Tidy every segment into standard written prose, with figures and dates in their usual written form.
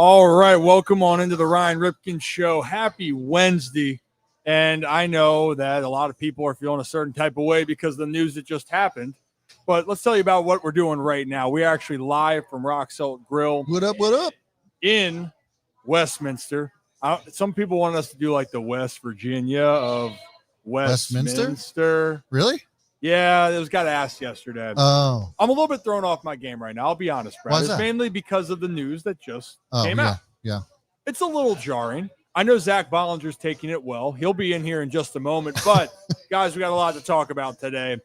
All right, welcome on into the Ryan Ripken Show. Happy Wednesday. And I know that a lot of people are feeling a certain type of way because of the news that just happened. But let's tell you about what we're doing right now. We're actually live from Rock Salt Grill. What up? In Westminster. Some people want us to do like the West Virginia of Westminster. Really? Yeah, it was got asked yesterday. Oh. I'm a little bit thrown off my game right now. I'll be honest, Brad. Why is It's that? mainly because of the news that just came out. Yeah. It's a little jarring. I know Zach Bollinger's taking it well. He'll be in here in just a moment. But, guys, we got a lot to talk about today.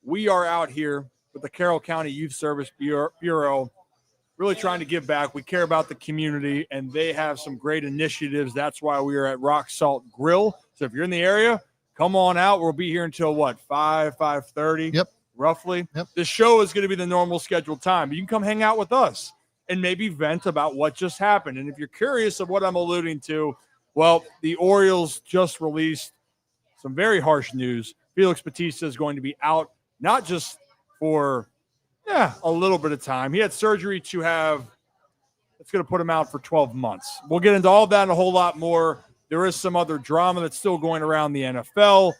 We are out here with the Carroll County Youth Service Bureau really trying to give back. We care about the community, and they have some great initiatives. That's why we are at Rock Salt Grill. So if you're in the area, come on out. We'll be here until, 5:30? Yep. Roughly. Yep. The show is going to be the normal scheduled time. You can come hang out with us and maybe vent about what just happened. And if you're curious of what I'm alluding to, well, the Orioles just released some very harsh news. Felix Bautista is going to be out, not just for a little bit of time. He had surgery it's going to put him out for 12 months. We'll get into all that and a whole lot more. There is some other drama that's still going around the NFL.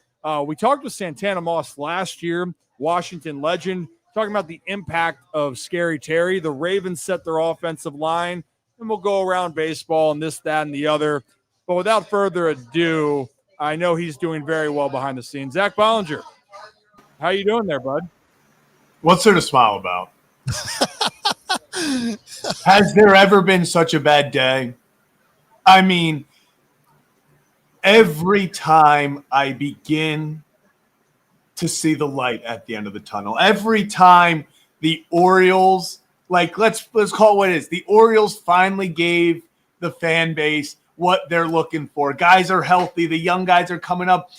We talked with Santana Moss last year, Washington legend, talking about the impact of Scary Terry. The Ravens set their offensive line, and we'll go around baseball and this, that, and the other. But without further ado, I know he's doing very well behind the scenes. Zach Bollinger, how you doing there, bud? What's there to smile about? Has there ever been such a bad day? I mean, every time I begin to see the light at the end of the tunnel, every time the Orioles, let's call it what it is. The Orioles finally gave the fan base what they're looking for. Guys are healthy. The young guys are coming up.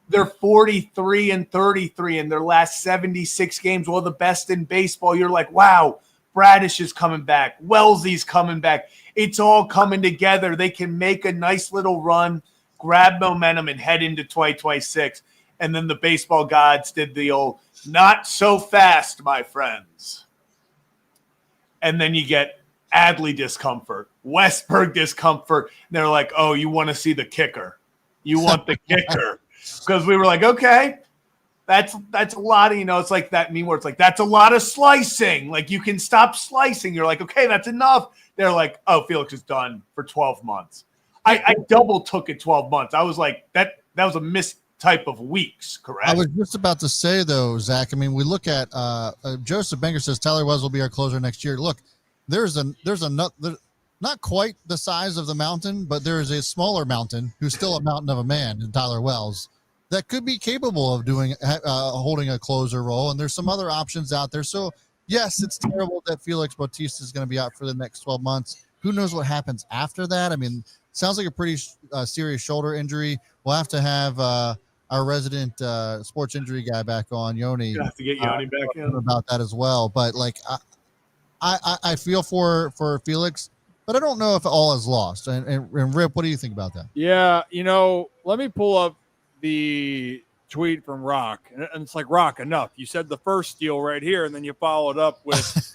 They're 43-33 in their last 76 games, one of the best in baseball. You're like, wow, Bradish is coming back. Wellesley's coming back. It's all coming together. They can make a nice little run, grab momentum, and head into 2026. And then the baseball gods did the old, not so fast, my friends. And then you get Adley discomfort, Westberg discomfort. And they're like, oh, you want to see the kicker. You want the kicker. Because we were like, okay, that's a lot of, it's like that meme where it's like, that's a lot of slicing. Like, you can stop slicing. You're like, okay, that's enough. They're like, oh, Felix is done for 12 months. I double took it 12 months. I was like, that was a missed type of weeks, correct? I was just about to say, though, Zach, I mean, we look at Joseph Banger says Tyler Wells will be our closer next year. Look, there's not quite the size of the mountain, but there is a smaller mountain who's still a mountain of a man in Tyler Wells that could be capable of doing holding a closer role. And there's some other options out there. So, yes, it's terrible that Felix Bautista is going to be out for the next 12 months. Who knows what happens after that? I mean, sounds like a pretty serious shoulder injury. We'll have to have our resident sports injury guy back on, Yoni. You have to get Yoni back in about that as well. But I feel for Felix, but I don't know if all is lost. And Rip, what do you think about that? Yeah, let me pull up the tweet from Rock, and it's like, Rock, enough. You said the first deal right here, and then you followed up with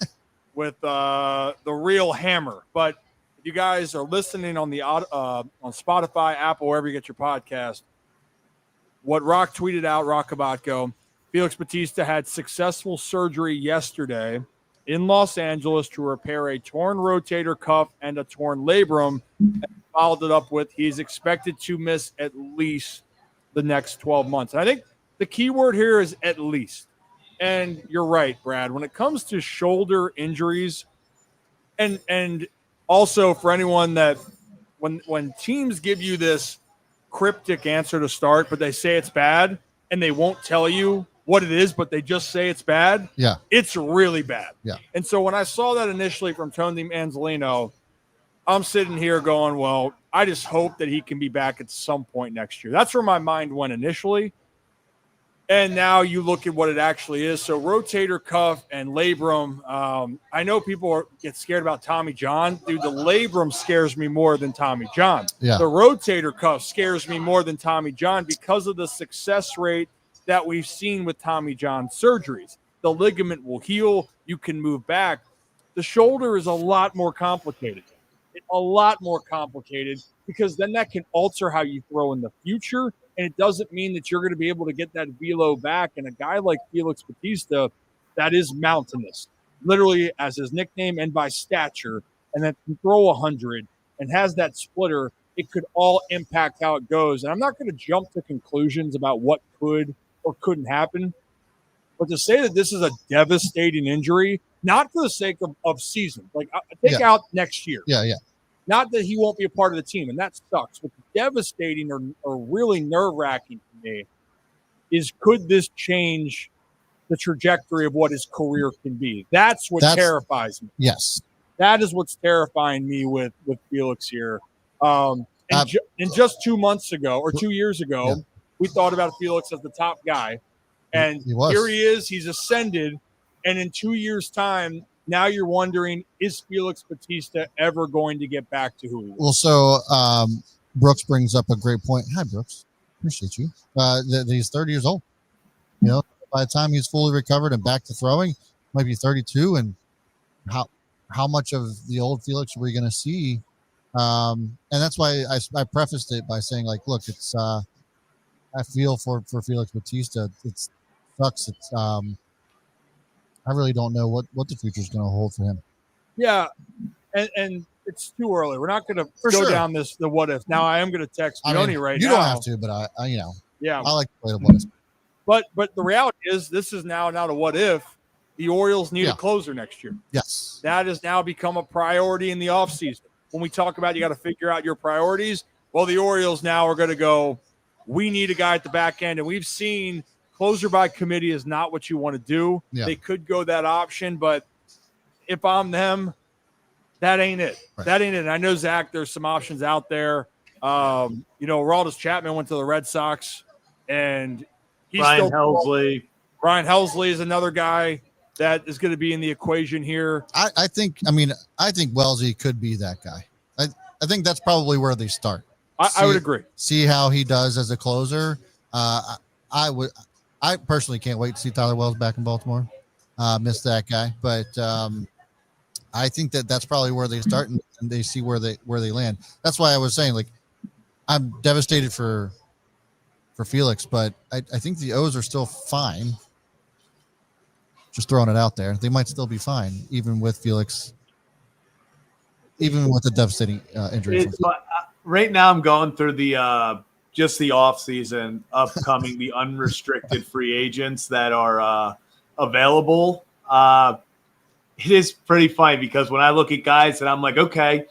the real hammer. But if you guys are listening on the on Spotify, Apple, wherever you get your podcast, what Rock tweeted out, Rock Kabatko, Felix Bautista had successful surgery yesterday in Los Angeles to repair a torn rotator cuff and a torn labrum, and followed it up with he's expected to miss at least the next 12 months. And I think the key word here is at least. And you're right, Brad. When it comes to shoulder injuries, and also for anyone that when teams give you this cryptic answer to start, but they say it's bad, and they won't tell you what it is, but they just say it's bad, it's really bad. Yeah. And so when I saw that initially from Tony Manzolino, I'm sitting here going, well, I just hope that he can be back at some point next year. That's where my mind went initially. And now you look at what it actually is. So rotator cuff and labrum. I know people get scared about Tommy John. Dude, the labrum scares me more than Tommy John. Yeah. The rotator cuff scares me more than Tommy John because of the success rate that we've seen with Tommy John surgeries. The ligament will heal. You can move back. The shoulder is a lot more complicated. a lot more complicated, because then that can alter how you throw in the future. And it doesn't mean that you're going to be able to get that velo back. And a guy like Felix Bautista, that is mountainous, literally as his nickname and by stature, and that can throw 100 and has that splitter, it could all impact how it goes. And I'm not going to jump to conclusions about what could or couldn't happen, but to say that this is a devastating injury, not for the sake of season, like take out next year. Yeah. Not that he won't be a part of the team, and that sucks. What's devastating or really nerve-wracking to me is, could this change the trajectory of what his career can be? That's what terrifies me. Yes. That is what's terrifying me with Felix here. And just 2 months ago or 2 years ago, we thought about Felix as the top guy. And here he is. He's ascended. And in 2 years' time, now you're wondering, is Felix Bautista ever going to get back to who he was? Well, so Brooks brings up a great point. Hi, Brooks. Appreciate you. That he's 30 years old. You know, by the time he's fully recovered and back to throwing, might be 32. And how much of the old Felix are we going to see? And that's why I prefaced it by saying, like, look, it's I feel for Felix Bautista. It sucks. It's I really don't know what the future is going to hold for him. Yeah, and it's too early. We're not going to go down the what if. Now I am going to text Yoni right now. You don't have to, but I yeah, I like to play the what if. But the reality is, this is now not a what if. The Orioles need a closer next year. Yes, that has now become a priority in the offseason. When we talk about you got to figure out your priorities, well, the Orioles now are going to go, we need a guy at the back end, and we've seen closer by committee is not what you want to do. Yeah. They could go that option, but if I'm them, that ain't it. Right. That ain't it. And I know, Zach, there's some options out there. Aroldis Chapman went to the Red Sox, and he's Ryan Helsley. Ryan Helsley is another guy that is going to be in the equation here. I think Wellesley could be that guy. I think that's probably where they start. I would agree. See how he does as a closer. I personally can't wait to see Tyler Wells back in Baltimore. Miss that guy, but I think that's probably where they start and they see where they land. That's why I was saying, like, I'm devastated for Felix, but I think the O's are still fine. Just throwing it out there, they might still be fine even with Felix, even with the devastating injury. Right now, I'm going through the just the offseason, upcoming, the unrestricted free agents that are available. It is pretty funny because when I look at guys and I'm like, okay,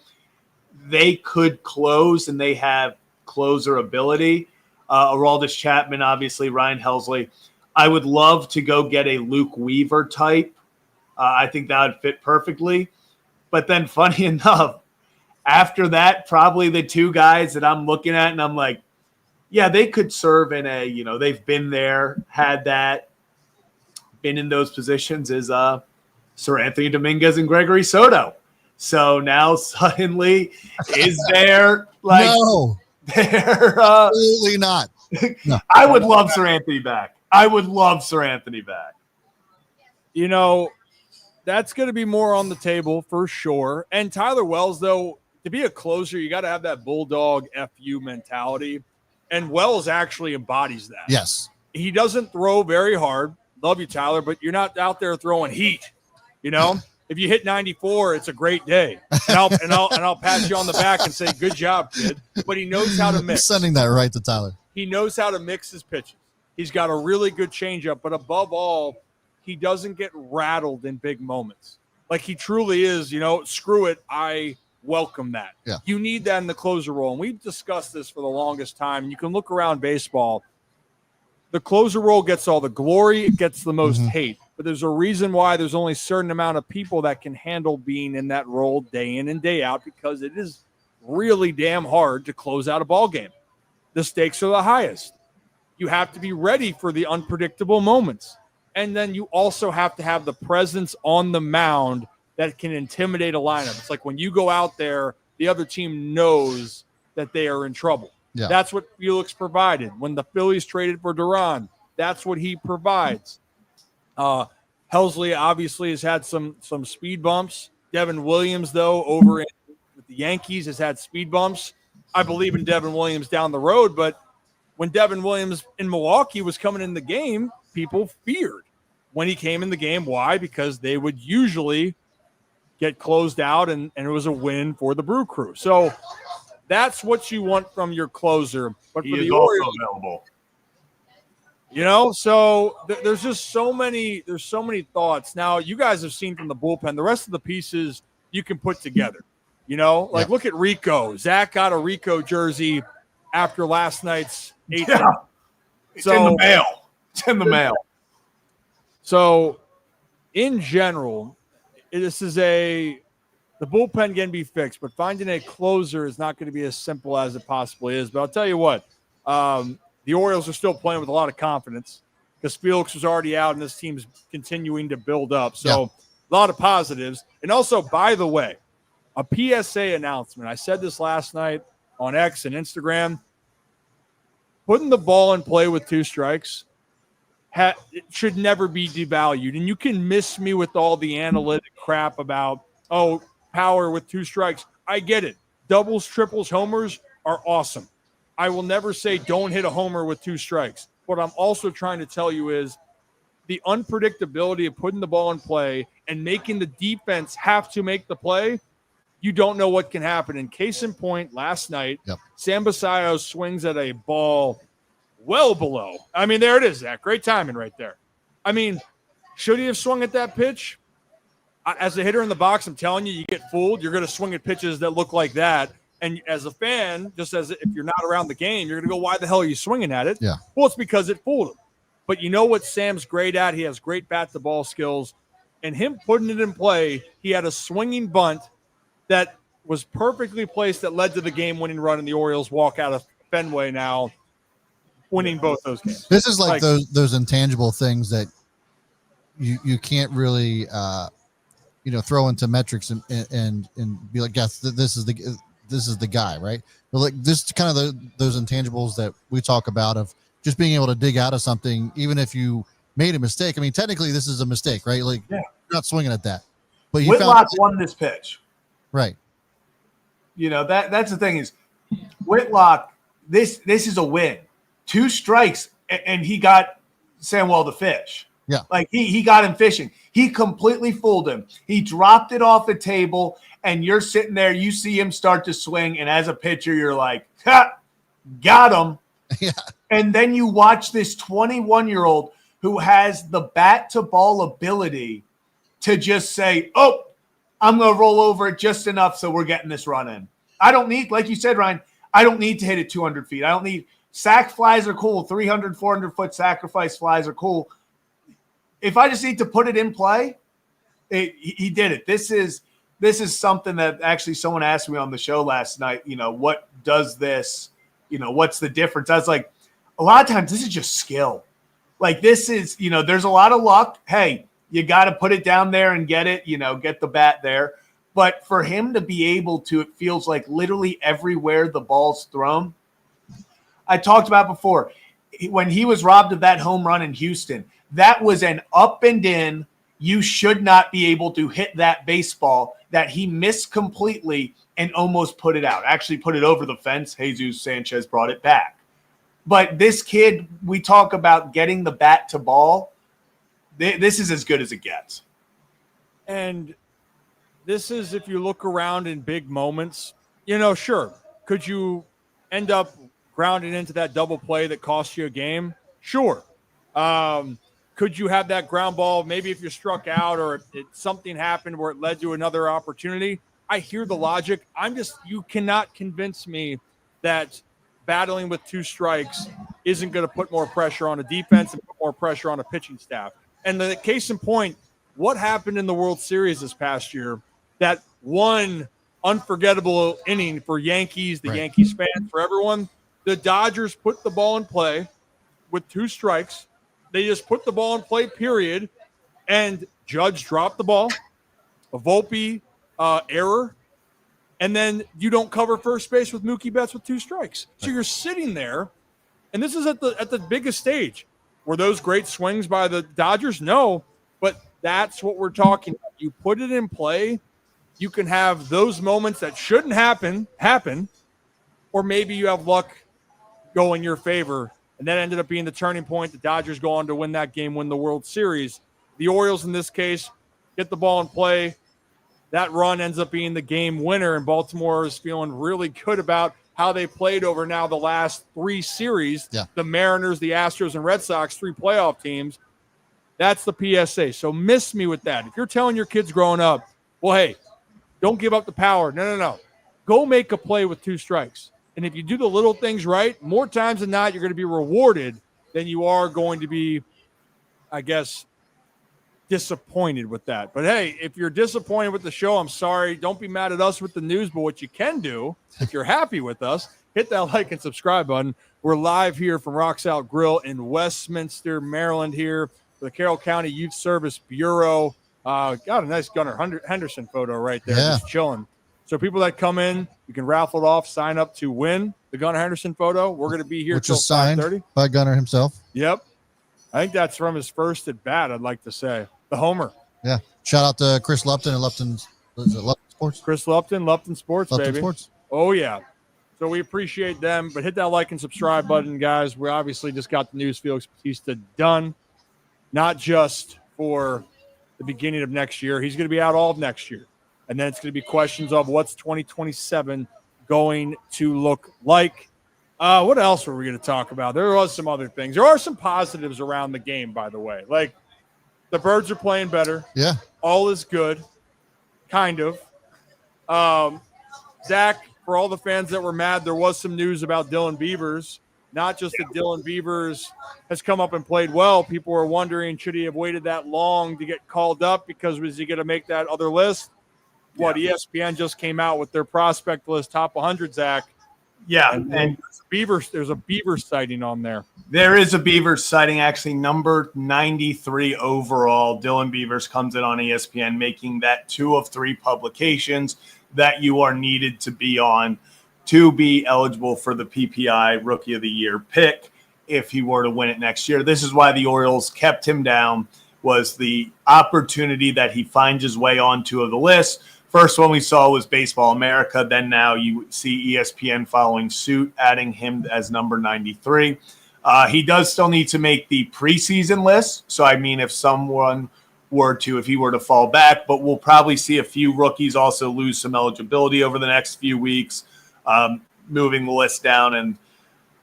they could close and they have closer ability. Aroldis Chapman, obviously, Ryan Helsley. I would love to go get a Luke Weaver type. I think that would fit perfectly. But then, funny enough, after that, probably the two guys that I'm looking at and I'm like, yeah, they could serve in a, they've been there, had that, been in those positions is Sir Anthony Dominguez and Gregory Soto. So now suddenly, is there like no, there? Absolutely not. No. I would love Sir Anthony back. That's going to be more on the table for sure. And Tyler Wells, though, to be a closer, you got to have that bulldog FU mentality. And Wells actually embodies that. Yes. He doesn't throw very hard. Love you, Tyler, but you're not out there throwing heat. If you hit 94, it's a great day. And I'll pat you on the back and say, good job, kid. But he knows how to mix. I'm sending that right to Tyler. He knows how to mix his pitches. He's got a really good changeup, but above all, he doesn't get rattled in big moments. Like he truly is, screw it, I welcome that. Yeah. You need that in the closer role. And we've discussed this for the longest time. You can look around baseball. The closer role gets all the glory. It gets the most hate. But there's a reason why there's only a certain amount of people that can handle being in that role day in and day out, because it is really damn hard to close out a ball game. The stakes are the highest. You have to be ready for the unpredictable moments. And then you also have to have the presence on the mound that can intimidate a lineup. It's like when you go out there, the other team knows that they are in trouble. Yeah. That's what Felix provided. When the Phillies traded for Duran, that's what he provides. Helsley obviously has had some speed bumps. Devin Williams, though, over with The Yankees has had speed bumps. I believe in Devin Williams down the road, but when Devin Williams in Milwaukee was coming in the game, people feared when he came in the game. Why? Because they would usually get closed out, and it was a win for the Brew Crew. So that's what you want from your closer. But He for is the also Orioles, available. so there's just so many thoughts. Now, you guys have seen from the bullpen, the rest of the pieces you can put together. Look at Rico. Zach got a Rico jersey after last night's 8th. Yeah. It's in the mail. It's in the mail. So, in general, the bullpen can be fixed, but finding a closer is not going to be as simple as it possibly is. But I'll tell you what, the Orioles are still playing with a lot of confidence because Felix was already out and this team's continuing to build up. So a lot of positives. And also, by the way, a PSA announcement. I said this last night on X and Instagram. Putting the ball in play with 2 strikes it should never be devalued. And you can miss me with all the analytic crap about, power with 2 strikes. I get it. Doubles, triples, homers are awesome. I will never say don't hit a homer with 2 strikes. What I'm also trying to tell you is the unpredictability of putting the ball in play and making the defense have to make the play. You don't know what can happen. And case in point, last night, Sam Basallo swings at a ball well below. I mean, there it is, Zach. Great timing right there. I mean, should he have swung at that pitch? As a hitter in the box, I'm telling you, you get fooled. You're going to swing at pitches that look like that. And as a fan, just as if you're not around the game, you're going to go, why the hell are you swinging at it? Yeah. Well, it's because it fooled him. But you know what Sam's great at? He has great bat-to-ball skills. And him putting it in play, he had a swinging bunt that was perfectly placed that led to the game-winning run, and the Orioles walk out of Fenway now winning both those games. This is like those intangible things that you can't really throw into metrics and be like, yes, this is the guy, right? But like this kind of those intangibles that we talk about of just being able to dig out of something, even if you made a mistake. I mean, technically this is a mistake, right? Like you're not swinging at that. But Whitlock won this pitch. Right. That's the thing is Whitlock, this is a win. 2 strikes and he got Samuel the fish. Yeah. Like he got him fishing. He completely fooled him. He dropped it off the table and you're sitting there, you see him start to swing. And as a pitcher, you're like, ha, got him. Yeah. And then you watch this 21-year-old who has the bat to ball ability to just say, oh, I'm going to roll over it just enough so we're getting this run in. I don't need, like you said, Ryan, I don't need to hit it 200 feet. I don't need sack flies are cool. 300, 400-foot sacrifice flies are cool. If I just need to put it in play, he did it. This is something that actually someone asked me on the show last night, what does this, what's the difference? I was like, a lot of times this is just skill. Like this is, there's a lot of luck. Hey, you got to put it down there and get it, get the bat there. But for him to be able to, it feels like literally everywhere the ball's thrown. I talked about before, when he was robbed of that home run in Houston, that was an up and in. You should not be able to hit that baseball that he missed completely and almost put it out. Actually put it over the fence. Jesus Sanchez brought it back. But this kid, we talk about getting the bat to ball. This is as good as it gets. And this is, if you look around in big moments, sure. Could you end up grounding into that double play that cost you a game? Sure. Could you have that ground ball? Maybe if you're struck out or something happened where it led to another opportunity. I hear the logic. You cannot convince me that battling with 2 strikes isn't going to put more pressure on a defense and put more pressure on a pitching staff. And the case in point, what happened in the World Series this past year, that one unforgettable inning for Yankees, the Yankees fans, for everyone, the Dodgers put the ball in play with 2 strikes. They just put the ball in play, period. And Judge dropped the ball, a Volpe error, and then you don't cover first base with Mookie Betts with 2 strikes. So you're sitting there, and this is at the biggest stage. Were those great swings by the Dodgers? No, but that's what we're talking about. You put it in play, you can have those moments that shouldn't happen, or maybe you have luck go in your favor. And that ended up being the turning point. The Dodgers go on to win that game, win the World Series. The Orioles, in this case, get the ball in play. That run ends up being the game winner, and Baltimore is feeling really good about how they played over now the last 3 series. Yeah. The Mariners, the Astros, and Red Sox, 3 playoff teams. That's the PSA. So miss me with that. If you're telling your kids growing up, well, hey, don't give up the power. No. Go make a play with 2 strikes. And if you do the little things right, more times than not, you're going to be rewarded than you are going to be, I guess, disappointed with that. But hey, if you're disappointed with the show, I'm sorry. Don't be mad at us with the news. But what you can do, if you're happy with us, hit that like and subscribe button. We're live here from Rocks Out Grill in Westminster, Maryland, here for the Carroll County Youth Service Bureau. Got a nice Gunnar Henderson photo right there, just chilling. So people that come in, you can raffle it off, sign up to win the Gunnar Henderson photo. We're going to be here till 5:30. By Gunnar himself. Yep. I think that's from his first at bat, I'd like to say. The homer. Yeah. Shout out to Chris Lupton and Lupton Sports. Chris Lupton Sports, Lupton baby. Sports. Oh, yeah. So we appreciate them. But hit that like and subscribe button, guys. We obviously just got the news Felix Bautista done. Not just for the beginning of next year. He's going to be out all of next year. And then it's going to be questions of what's 2027 going to look like. What else were we going to talk about? There was some other things. There are some positives around the game, by the way. Like, the Birds are playing better. Yeah. All is good. Kind of. Zach, for all the fans that were mad, there was some news about Dylan Beavers. Not just that Dylan Beavers has come up and played well. People were wondering, should he have waited that long to get called up because was he going to make that other list? What, ESPN just came out with their prospect list, top 100, Zach. Yeah, and there's a Beaver sighting on there. There is a Beavers sighting, actually, number 93 overall. Dylan Beavers comes in on ESPN, making that 2 of 3 publications that you are needed to be on to be eligible for the PPI Rookie of the Year pick if he were to win it next year. This is why the Orioles kept him down, was the opportunity that he finds his way onto the list. First one we saw was Baseball America. Then now you see ESPN following suit, adding him as number 93. He does still need to make the preseason list. So, I mean, if he were to fall back, but we'll probably see a few rookies also lose some eligibility over the next few weeks, moving the list down. And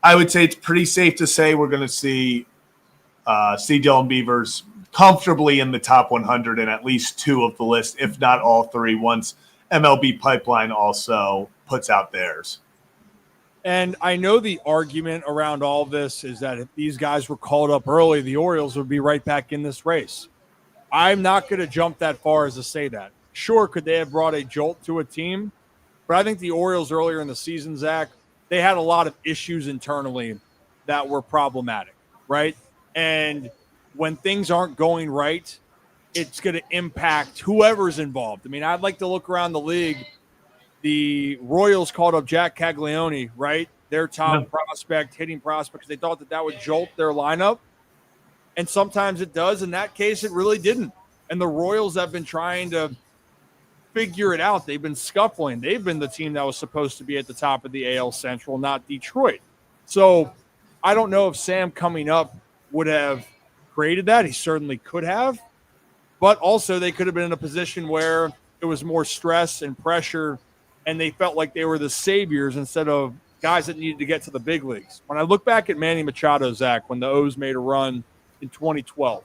I would say it's pretty safe to say we're going to see Dylan Beavers comfortably in the top 100 and at least 2 of the list, if not all 3, once MLB Pipeline also puts out theirs. And I know the argument around all this is that if these guys were called up early, the Orioles would be right back in this race. I'm not going to jump that far as to say that. Sure, could they have brought a jolt to a team? But I think the Orioles earlier in the season, Zach, they had a lot of issues internally that were problematic, right? And when things aren't going right, it's going to impact whoever's involved. I mean, I'd like to look around the league. The Royals called up Jack Caglione, right? Their top prospect, hitting prospect, because they thought that would jolt their lineup. And sometimes it does. In that case, it really didn't. And the Royals have been trying to figure it out. They've been scuffling. They've been the team that was supposed to be at the top of the AL Central, not Detroit. So I don't know if Sam coming up would have created that. He certainly could have. But also they could have been in a position where it was more stress and pressure, and they felt like they were the saviors instead of guys that needed to get to the big leagues. When I look back at Manny Machado, Zach, when the O's made a run in 2012,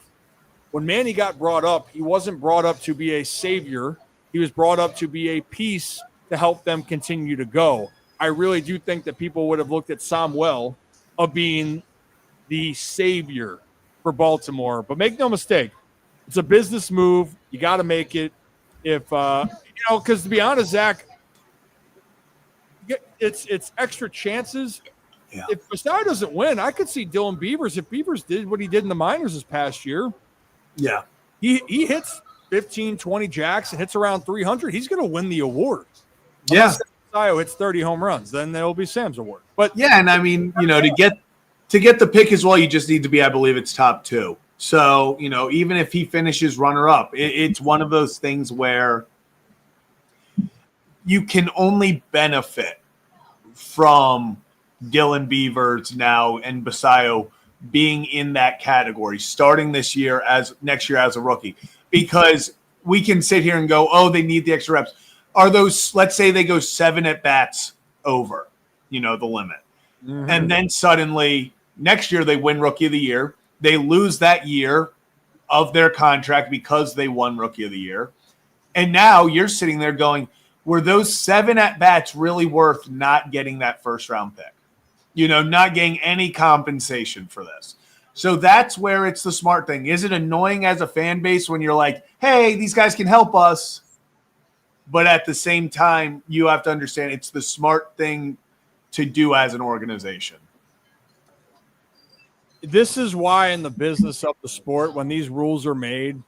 when Manny got brought up, he wasn't brought up to be a savior. He was brought up to be a piece to help them continue to go. I really do think that people would have looked at Samuel of being the savior for Baltimore. But make no mistake, it's a business move. You got to make it. If because to be honest, Zach, it's extra chances. Yeah. If Basallo doesn't win, I could see Dylan Beavers. If Beavers did what he did in the minors this past year, he hits 15, 20 jacks and hits around 300. He's going to win the award. Yeah, Basallo hits 30 home runs, then there'll be Sam's award. But yeah, and I mean, to get the pick as well, you just need to be, I believe it's top 2. So, even if he finishes runner-up, it's one of those things where you can only benefit from Dylan Beavers now and Basallo being in that category, starting next year as a rookie, because we can sit here and go, oh, they need the extra reps. Are those, let's say they go 7 at bats over, the limit. Mm-hmm. And then suddenly next year they win Rookie of the Year. They lose that year of their contract because they won Rookie of the Year. And now you're sitting there going, were those 7 at bats really worth not getting that first round pick? Not getting any compensation for this. So that's where it's the smart thing. Is it annoying as a fan base when you're like, hey, these guys can help us? But at the same time, you have to understand it's the smart thing to do as an organization. This is why in the business of the sport, when these rules are made,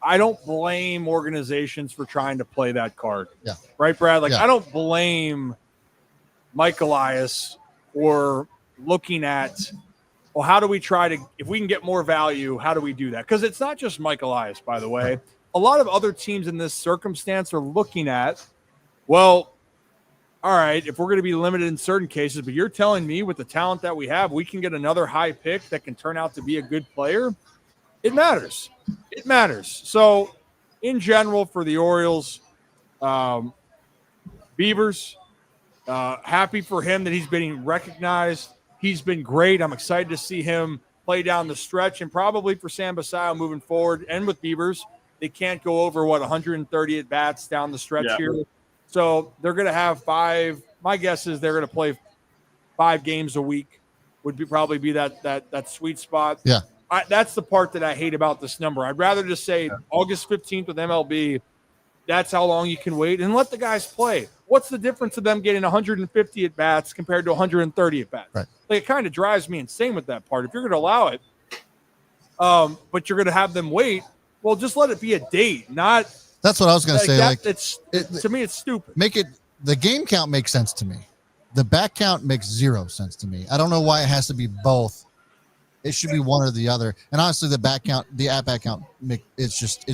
I don't blame organizations for trying to play that card. Yeah. Right, Brad? I don't blame Mike Elias or looking at, well, how do we try to, if we can get more value, how do we do that? Because it's not just Mike Elias, by the way. A lot of other teams in this circumstance are looking at, well, all right, if we're going to be limited in certain cases, but you're telling me with the talent that we have, we can get another high pick that can turn out to be a good player. It matters. It matters. So in general for the Orioles, Beavers, happy for him that he's being recognized. He's been great. I'm excited to see him play down the stretch, and probably for Sam Basallo moving forward. And with Beavers, they can't go over 130 at bats down the stretch here. So they're going to have 5. My guess is they're going to play 5 games a week. Would probably be that sweet spot. Yeah, that's the part that I hate about this number. I'd rather just say August 15th with MLB. That's how long you can wait, and let the guys play. What's the difference of them getting 150 at bats compared to 130 at bats? Right. It kind of drives me insane with that part. If you're going to allow it, but you're going to have them wait, well, just let it be a date. Not. That's what I was going to say. To me, it's stupid. The game count makes sense to me. The back count makes 0 sense to me. I don't know why it has to be both. It should be one or the other. And honestly, the back count, the at back count, it's just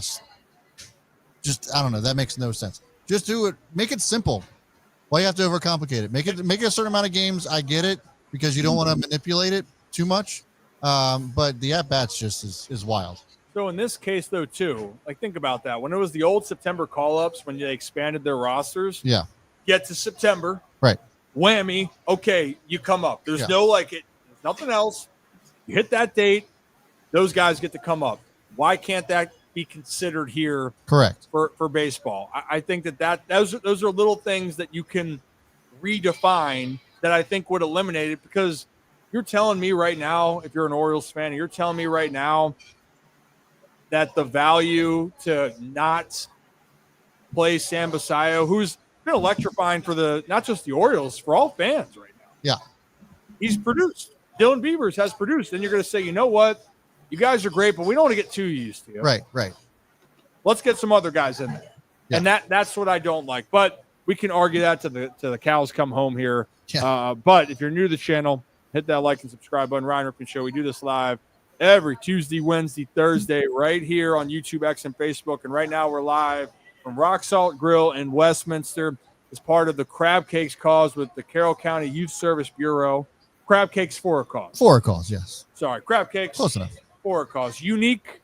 I don't know. That makes no sense. Just do it. Make it simple. Why you have to overcomplicate it? Make it a certain amount of games. I get it because you don't want to manipulate it too much. But the at bats just is wild. So in this case, though, too, think about that. When it was the old September call-ups, when they expanded their rosters, get to September, right? Whammy. Okay, you come up. There's there's nothing else. You hit that date, those guys get to come up. Why can't that be considered here? Correct. For baseball, I think those are little things that you can redefine that I think would eliminate it, because you're telling me right now, if you're an Orioles fan, you're telling me right now that the value to not play Sam Basallo, who's been electrifying for not just the Orioles, for all fans right now. Yeah. He's produced. Dylan Beavers has produced. And you're going to say, you know what? You guys are great, but we don't want to get too used to you. Right. Let's get some other guys in there. Yeah. And that's what I don't like. But we can argue that to the cows come home here. Yeah. But if you're new to the channel, hit that like and subscribe button. Ryan Ripken Show. We do this live every Tuesday, Wednesday, Thursday, right here on YouTube, X, and Facebook. And right now we're live from Rock Salt Grill in Westminster as part of the Crab Cakes cause with the Carroll County Youth Service Bureau. Crab Cakes for a cause. For a cause, yes. Sorry, Crab Cakes. Close enough. For a cause. Unique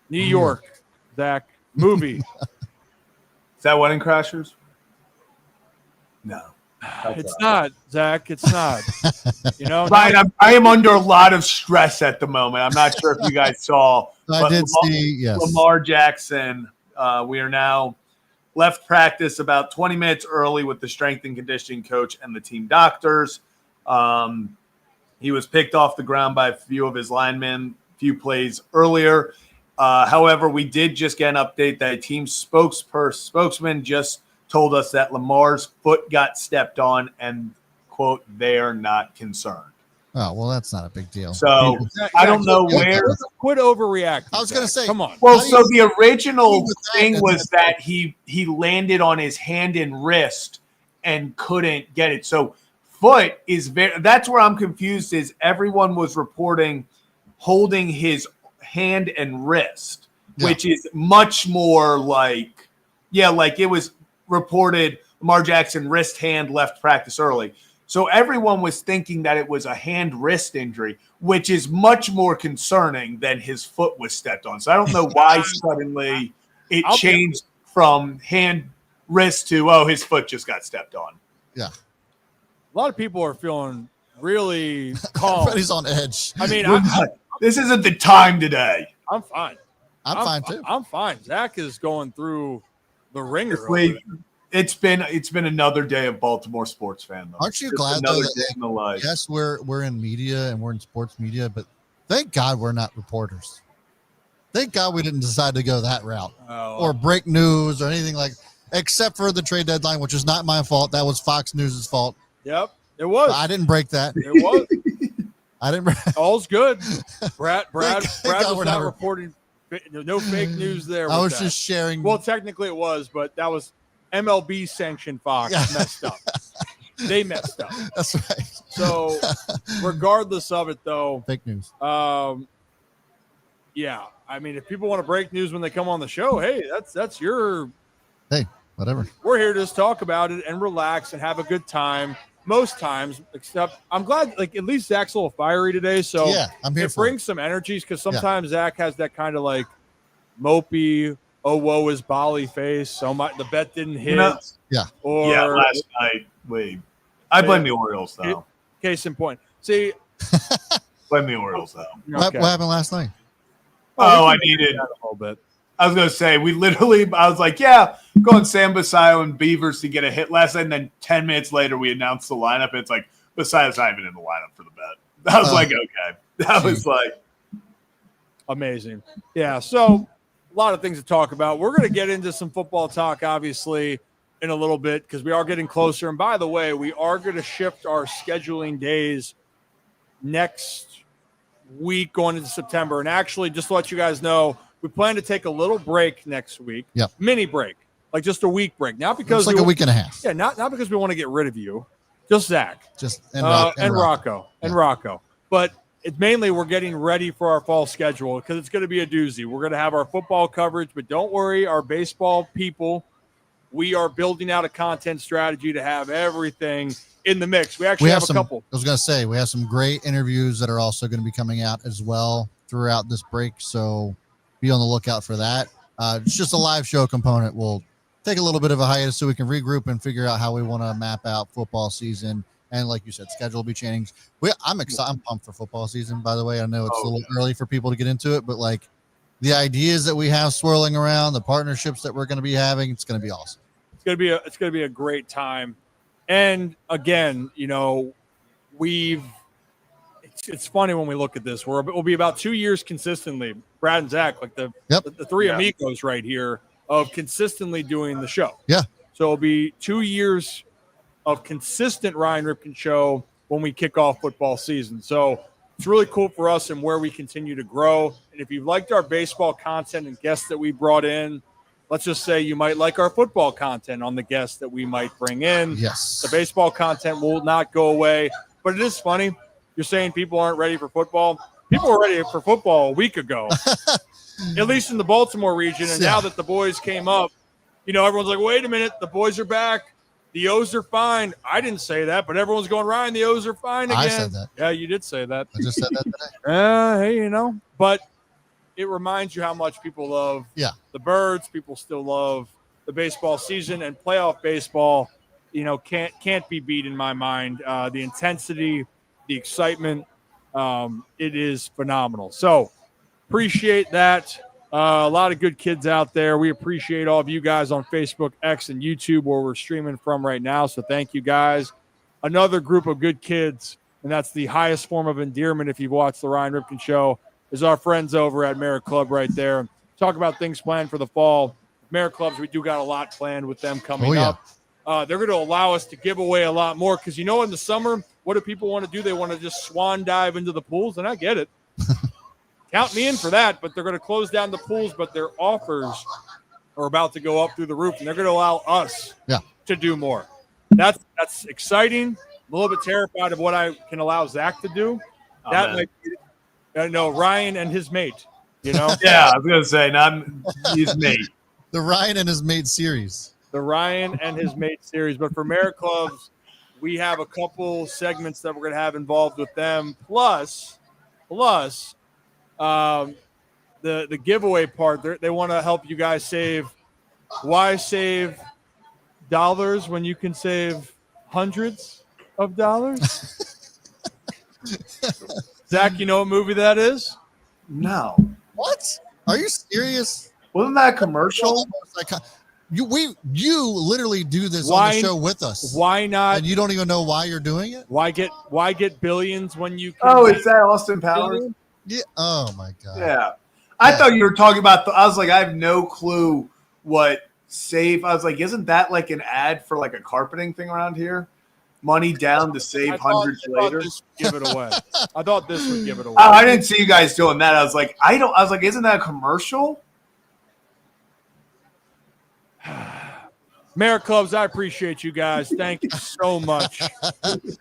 New York, Zach, movie. Is that Wedding Crashers? No. It's not, Zach. It's not. Ryan, I am under a lot of stress at the moment. I'm not sure if you guys saw. I did see, yes. Lamar Jackson. We are now left practice about 20 minutes early with the strength and conditioning coach and the team doctors. He was picked off the ground by a few of his linemen a few plays earlier. However, we did just get an update that a team spokesman just told us that Lamar's foot got stepped on and, quote, they are not concerned. Oh, well, that's not a big deal. So I don't know where. Quit overreacting. I was going to say, come on. Well, so the original thing was that he landed on his hand and wrist and couldn't get it. So foot is that's where I'm confused, is everyone was reporting holding his hand and wrist, which is much more like it was reported Lamar Jackson wrist hand left practice early. So everyone was thinking that it was a hand wrist injury, which is much more concerning than his foot was stepped on. So I don't know why suddenly it changed from hand wrist to, oh, his foot just got stepped on. Yeah. A lot of people are feeling really calm. Everybody's on edge. I mean, this isn't the time today. I'm fine. I'm fine too. I'm fine. Zach is going through the ringer. It's been another day of Baltimore sports fan. Though. Aren't you glad though that yes, we're in media and we're in sports media, but thank God we're not reporters. Thank God we didn't decide to go that route or break news or anything except for the trade deadline, which is not my fault. That was Fox News' fault. Yep, it was. I didn't break that. It was. I didn't. All's good. Brad was not reporting. No fake news there. I was just sharing. Well, technically it was, but that was MLB sanctioned Fox messed up. They messed up. That's right. So regardless of it, though, fake news. Yeah. I mean, if people want to break news when they come on the show, hey, that's your. Hey, whatever. We're here to just talk about it and relax and have a good time. Most times, except I'm glad, like at least Zach's a little fiery today. So yeah, I'm here. It brings some energies because sometimes Zach has that kind of like mopey, oh woe is Bali face. So the bet didn't hit. Last night. I blame the Orioles though. Case in point. See, blame the Orioles though. Okay. What happened last night? I needed a little bit. I was going to say, I was like, yeah, going Sam Basallo and Beavers to get a hit last night. And then 10 minutes later, we announced the lineup. It's like, Basallo's not even in the lineup for the bet. I was like, okay. That was like. Amazing. Yeah. So a lot of things to talk about. We're going to get into some football talk, obviously, in a little bit because we are getting closer. And by the way, we are going to shift our scheduling days next week going into September. And actually, just to let you guys know, we plan to take a little break next week. Yep. Mini break. Like just a week break. Not because it's like a week and a half. Yeah, not because we want to get rid of you. Just Zach. And Rocco. And Rocco. But it's mainly we're getting ready for our fall schedule because it's going to be a doozy. We're going to have our football coverage, but don't worry, our baseball people, we are building out a content strategy to have everything in the mix. We actually have a couple. I was going to say, we have some great interviews that are also going to be coming out as well throughout this break. So be on the lookout for that. It's just a live show component. We'll take a little bit of a hiatus so we can regroup and figure out how we want to map out football season. And like you said, schedule will be changed. I'm excited. I'm pumped for football season, by the way. I know it's a little early for people to get into it, but like the ideas that we have swirling around, the partnerships that we're going to be having, it's going to be awesome. It's going to be a great time. And again, it's funny when we look at this. We'll be about 2 years consistently, Brad and Zach, like the three amigos right here, of consistently doing the show. Yeah. So it'll be 2 years of consistent Ryan Ripken show when we kick off football season. So it's really cool for us and where we continue to grow. And if you've liked our baseball content and guests that we brought in, let's just say you might like our football content on the guests that we might bring in. Yes. The baseball content will not go away, but it is funny. You're saying people aren't ready for football. People were ready for football a week ago, at least in the Baltimore region. And now that the boys came up, everyone's like, wait a minute, the boys are back. The O's are fine. I didn't say that, but everyone's going, Ryan, the O's are fine again. I said that. Yeah, you did say that. I just said that today. Hey, but it reminds you how much people love the Birds. People still love the baseball season, and playoff baseball, can't be beat in my mind. The intensity, the excitement, it is phenomenal. So appreciate that. A lot of good kids out there. We appreciate all of you guys on Facebook, X, and YouTube where we're streaming from right now. So thank you guys. Another group of good kids, and that's the highest form of endearment if you've watched the Ryan Ripken show, is our friends over at Merit Club right there. Talk about things planned for the fall. Merit Clubs, we do got a lot planned with them coming up. They're going to allow us to give away a lot more because, in the summer, what do people want to do? They want to just swan dive into the pools, and I get it. Count me in for that, but they're going to close down the pools, but their offers are about to go up through the roof, and they're going to allow us to do more. That's exciting. I'm a little bit terrified of what I can allow Zach to do. Ryan and his mate, Yeah, I was going to say, not his mate. The Ryan and his mate series. the Ryan and his mate series. But for Merit Clubs, we have a couple segments that we're going to have involved with them. Plus, the giveaway part. They want to help you guys save. Why save dollars when you can save hundreds of dollars? Zach, you know what movie that is? No. What? Are you serious? Wasn't that a commercial? You literally do this on the show with us. Why not? And you don't even know why you're doing it? Why get billions when you can? Oh, is that Austin Powers? Yeah. Oh my God. Yeah. I thought you were talking about I was like, I have no clue what save. I was like, isn't that like an ad for like a carpeting thing around here? Money down to save hundreds later. Give it away. I thought this would give it away. Oh, I didn't see you guys doing that. I was like, isn't that a commercial? Merit Clubs, I appreciate you guys. Thank you so much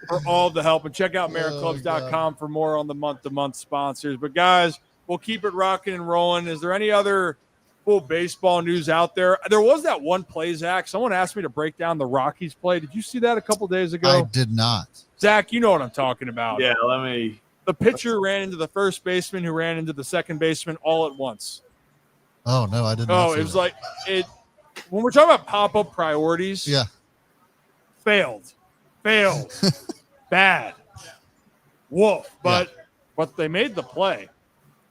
for all the help. And check out meritclubs.com for more on the month-to-month sponsors. But, guys, we'll keep it rocking and rolling. Is there any other full baseball news out there? There was that one play, Zach. Someone asked me to break down the Rockies play. Did you see that a couple days ago? I did not. Zach, you know what I'm talking about. Yeah, let me. The pitcher ran into the first baseman who ran into the second baseman all at once. Oh, no, I didn't. Oh, it was like it. When we're talking about pop-up priorities, yeah, failed, bad, woof. But they made the play.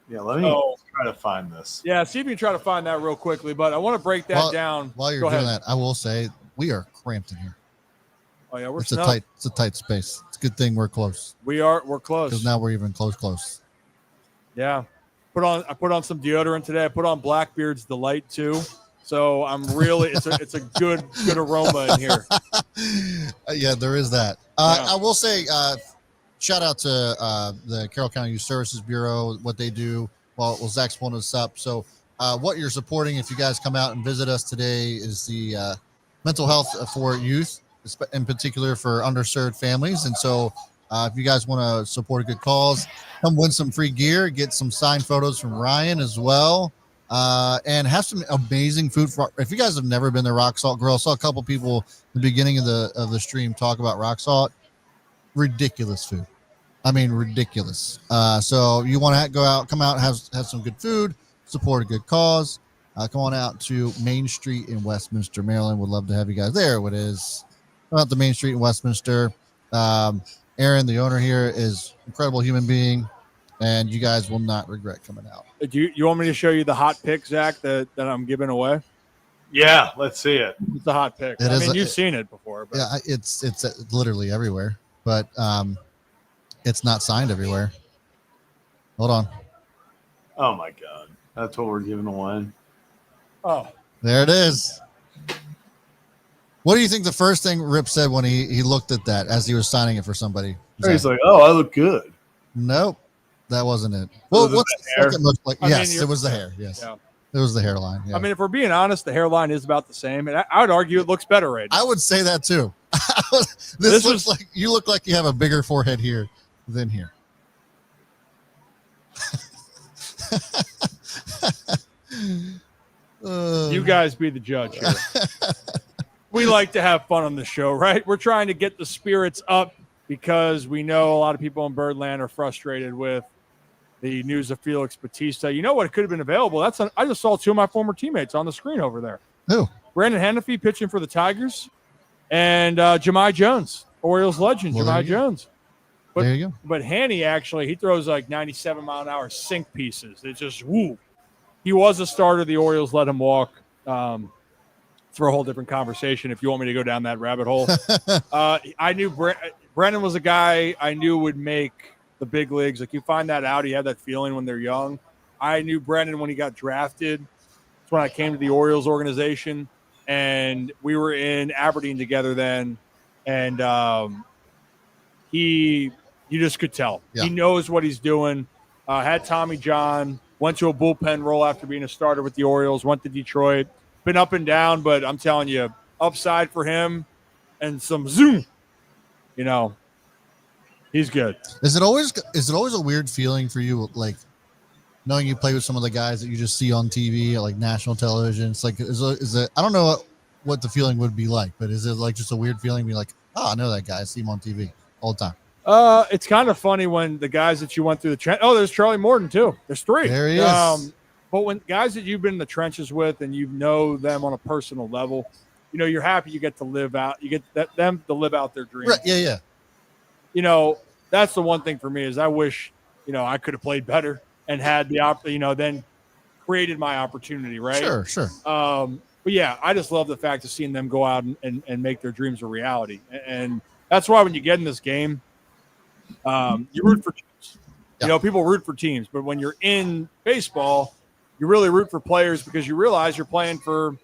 Yeah, let me try to find this. Yeah, see if you can try to find that real quickly. But I want to break that down. While you're doing that, I will say we are cramped in here. Oh yeah, it's a tight space. It's a good thing we're close. We're close because now we're even close. Yeah, I put on some deodorant today. I put on Blackbeard's Delight too. So I'm really it's a good aroma in here. Yeah, there is that. I will say shout out to the Carroll County Youth Services Bureau, what they do while Zach's pulling us up. So what you're supporting if you guys come out and visit us today is the mental health for youth, in particular for underserved families. And so if you guys want to support a good cause, come win some free gear, get some signed photos from Ryan as well. And have some amazing food. If you guys have never been to Rock Salt Grill, I saw a couple people at the beginning of the stream talk about Rock Salt. Ridiculous food. I mean, ridiculous. So you want to come out, have some good food, support a good cause. Come on out to Main Street in Westminster, Maryland. Would love to have you guys there. What is about the Main Street in Westminster? Aaron, the owner here, is an incredible human being. And you guys will not regret coming out. Do you want me to show you the hot pick, Zach, that I'm giving away? Yeah, let's see it. It's a hot pick. You've seen it before. But. Yeah, it's literally everywhere, but it's not signed everywhere. Hold on. Oh, my God. That's what we're giving away. Oh. There it is. What do you think the first thing Rip said when he looked at that as he was signing it for somebody? He's like, oh, I look good. Nope. That wasn't it. Well, what's the second look like? Yes, it was the hair. Yes, it was the hairline. Yeah. I mean, if we're being honest, the hairline is about the same, and I would argue it looks better right now. I would say that too. This looks like you look like you have a bigger forehead here than here. You guys be the judge here. We like to have fun on the show, right? We're trying to get the spirits up because we know a lot of people in Birdland are frustrated with the news of Felix Bautista. You know what could have been available? I just saw two of my former teammates on the screen over there. Who? Brandon Hennefy pitching for the Tigers, and Jahmai Jones, Orioles legend, Jahmai Jones. But, there you go. But Hanny actually, he throws like 97-mile-an-hour sink pieces. It's just woo. He was a starter. The Orioles let him walk. It's for a whole different conversation if you want me to go down that rabbit hole. I knew Brennan was a guy I knew would make the big leagues. Like you find that out. You have that feeling when they're young. I knew Brennan when he got drafted. That's when I came to the Orioles organization, and we were in Aberdeen together then. And you just could tell. Yeah. He knows what he's doing. Had Tommy John, went to a bullpen role after being a starter with the Orioles, went to Detroit. Been up and down, but I'm telling you, upside for him and some zoom. You know, he's good. Is it always a weird feeling for you, like knowing you play with some of the guys that you just see on TV, like national television? It's like, is it? I don't know what the feeling would be like, but is it like just a weird feeling? Be like, oh, I know that guy. I see him on TV all the time. It's kind of funny when the guys that you went through the trench. Oh, there's Charlie Morton too. There's 3. There he is. But when guys that you've been in the trenches with and you know them on a personal level, you know, you're happy you get to live out. You get them to live out their dreams. Right. Yeah. You know, that's the one thing for me is I wish, you know, I could have played better and had the then created my opportunity. Right. Sure. But yeah, I just love the fact of seeing them go out and make their dreams a reality. And that's why when you get in this game, you root for teams. Yeah. You know, people root for teams, but when you're in baseball, you really root for players because you realize you're playing for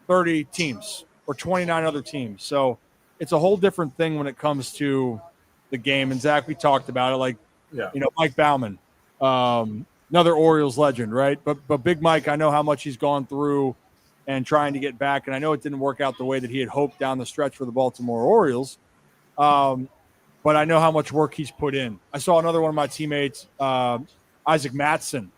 30 teams or 29 other teams. So it's a whole different thing when it comes to the game. And Zach, we talked about it, like, you know, Mike Baumann, another Orioles legend, right? But Big Mike, I know how much he's gone through and trying to get back. And I know it didn't work out the way that he had hoped down the stretch for the Baltimore Orioles. But I know how much work he's put in. I saw another one of my teammates, Isaac Mattson,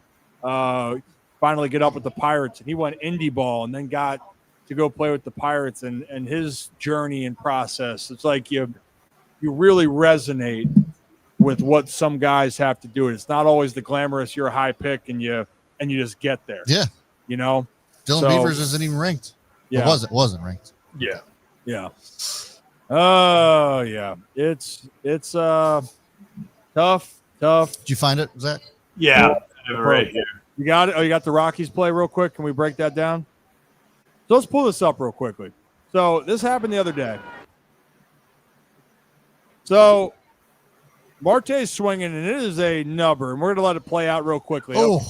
finally get up with the Pirates. And he went indie ball and then got to go play with the Pirates and his journey and process. It's like you really resonate with what some guys have to do. It's not always the glamorous, you're a high pick and you just get there. Yeah. You know? Dylan Beavers isn't even ranked. Yeah. It wasn't ranked. Yeah. Yeah. Oh yeah. It's tough. Did you find it, Zach? Yeah. Right here. You got it? Oh, you got the Rockies play real quick. Can we break that down? So let's pull this up real quickly. So this happened the other day. So Marte's swinging, and it is a nubber, and we're going to let it play out real quickly. Oh.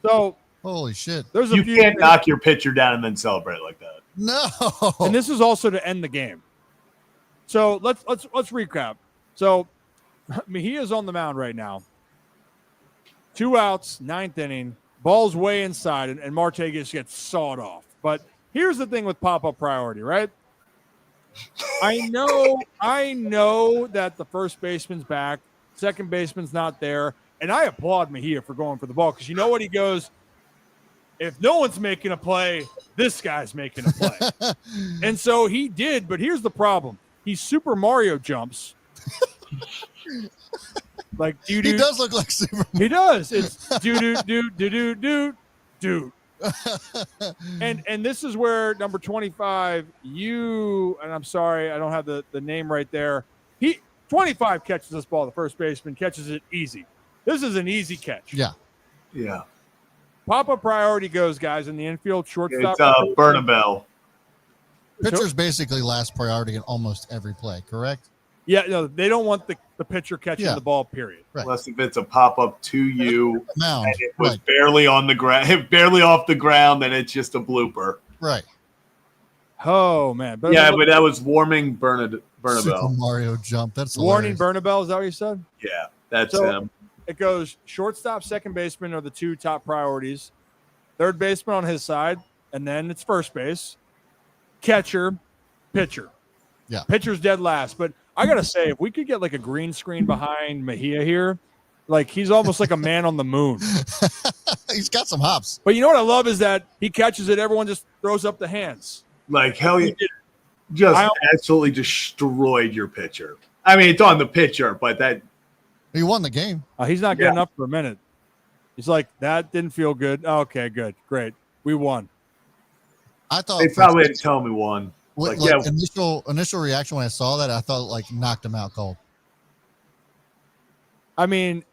So holy shit. There's You can't knock your pitcher down and then celebrate like that. No. And this is also to end the game. So let's recap. So Mejia's on the mound right now. 2 outs, 9th inning. Ball's way inside, and Marte just gets sawed off. But here's the thing with pop-up priority, right? I know that the first baseman's back, second baseman's not there, and I applaud Mejia for going for the ball because you know what? He goes, if no one's making a play, this guy's making a play. And so he did, but here's the problem. He Super Mario jumps. Like he does look like Super Mario. He does. It's do. And this is where number 25, and I'm sorry, I don't have the name right there. 25 catches this ball. The first baseman catches it easy. This is an easy catch. Yeah. Yeah. Pop-up priority goes, guys, in the infield, shortstop. It's Bernabel. Pitcher's basically last priority in almost every play, correct? Yeah, no, they don't want the pitcher catching the ball, period. Right. Unless if it's a pop-up to you Mound. and it was barely on the ground, barely off the ground, then it's just a blooper. Right. Oh, man. But that was warming Bernabel. Super Mario jump. That's warning hilarious. Bernabel, is that what you said? Yeah, that's him. It goes shortstop, second baseman are the 2 top priorities. Third baseman on his side, and then it's first base. Catcher, pitcher. Yeah. Pitcher's dead last. But I got to say, if we could get like a green screen behind Mejia here, like he's almost like a man on the moon. He's got some hops. But you know what I love is that he catches it. Everyone just throws up the hands. Like, hell yeah. Just absolutely destroyed your pitcher. I mean, it's on the pitcher, but that. He won the game. He's not getting up for a minute. He's like, that didn't feel good. Okay, good. Great. We won. I thought they probably didn't tell me one. Initial reaction when I saw that, I thought like knocked him out cold. I mean,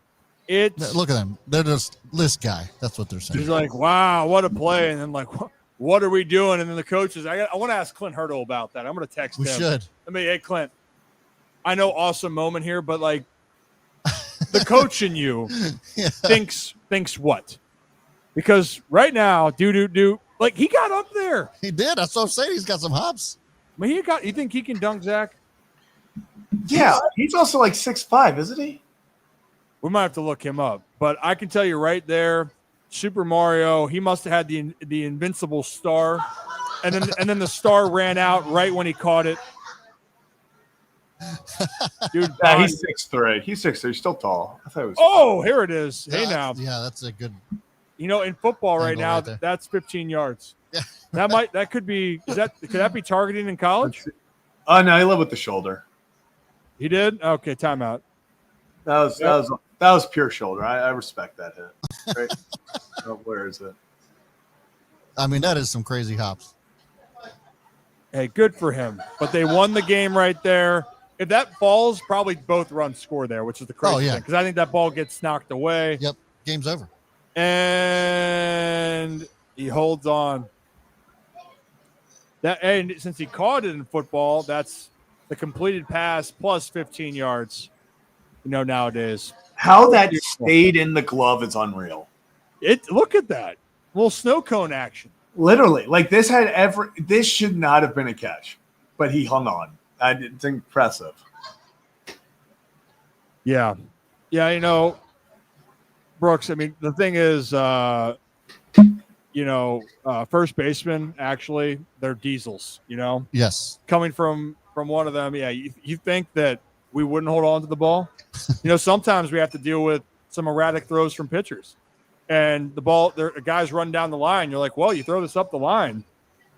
look at them. They're just this guy. That's what they're saying. He's like, wow, what a play. And then like, what are we doing? And then the coaches, I want to ask Clint Hurdle about that. I'm going to text him. We should. Hey, Clint, I know awesome moment here, but like the coach in you thinks what? Because right now, like he got up there. He did. That's what I'm saying. He's got some hops. I mean, you think he can dunk, Zach? Yeah, he's also like 6'5", isn't he? We might have to look him up, but I can tell you right there, Super Mario. He must have had the invincible star, and then the star ran out right when he caught it. Dude, he's 6'3". He's 6'3". He's still tall. I thought it was. Oh, here it is. Hey, now. Yeah, that's a good. You know, in football right now, there. that's 15 yards. That could be. Could that be targeting in college? Oh no, he lived with the shoulder. He did. Okay, timeout. That was pure shoulder. I respect that hit. Right? Oh, where is it? I mean, that is some crazy hops. Hey, good for him. But they won the game right there. If that falls, probably both runs score there, which is the crazy thing. Because I think that ball gets knocked away. Yep, game's over. And he holds on. And since he caught it in football, that's the completed pass plus 15 yards. Nowadays. How that stayed in the glove is unreal. Look at that. Little snow cone action. Literally. Like this should not have been a catch, but he hung on. It's impressive. Yeah. Yeah, Brooks, I mean, the thing is, first baseman, actually, they're diesels, Yes. Coming from one of them, yeah, you think that we wouldn't hold on to the ball? Sometimes we have to deal with some erratic throws from pitchers. And the guys run down the line. You're like, well, you throw this up the line,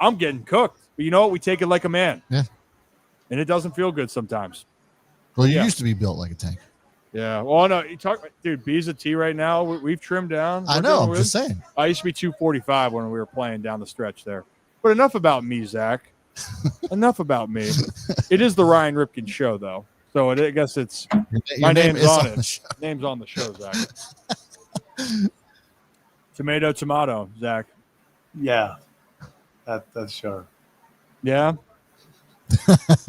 I'm getting cooked. But you know what? We take it like a man. Yeah. And it doesn't feel good sometimes. Well, you used to be built like a tank. Yeah. Well, no, dude, B's a T right now. We've trimmed down. I know. I'm just saying. I used to be 245 when we were playing down the stretch there. But enough about me, Zach. Enough about me. It is the Ryan Ripken show, though. So I guess it's my name's on it. Name's on the show, Zach. Tomato, Zach. Yeah. That's sure. Yeah.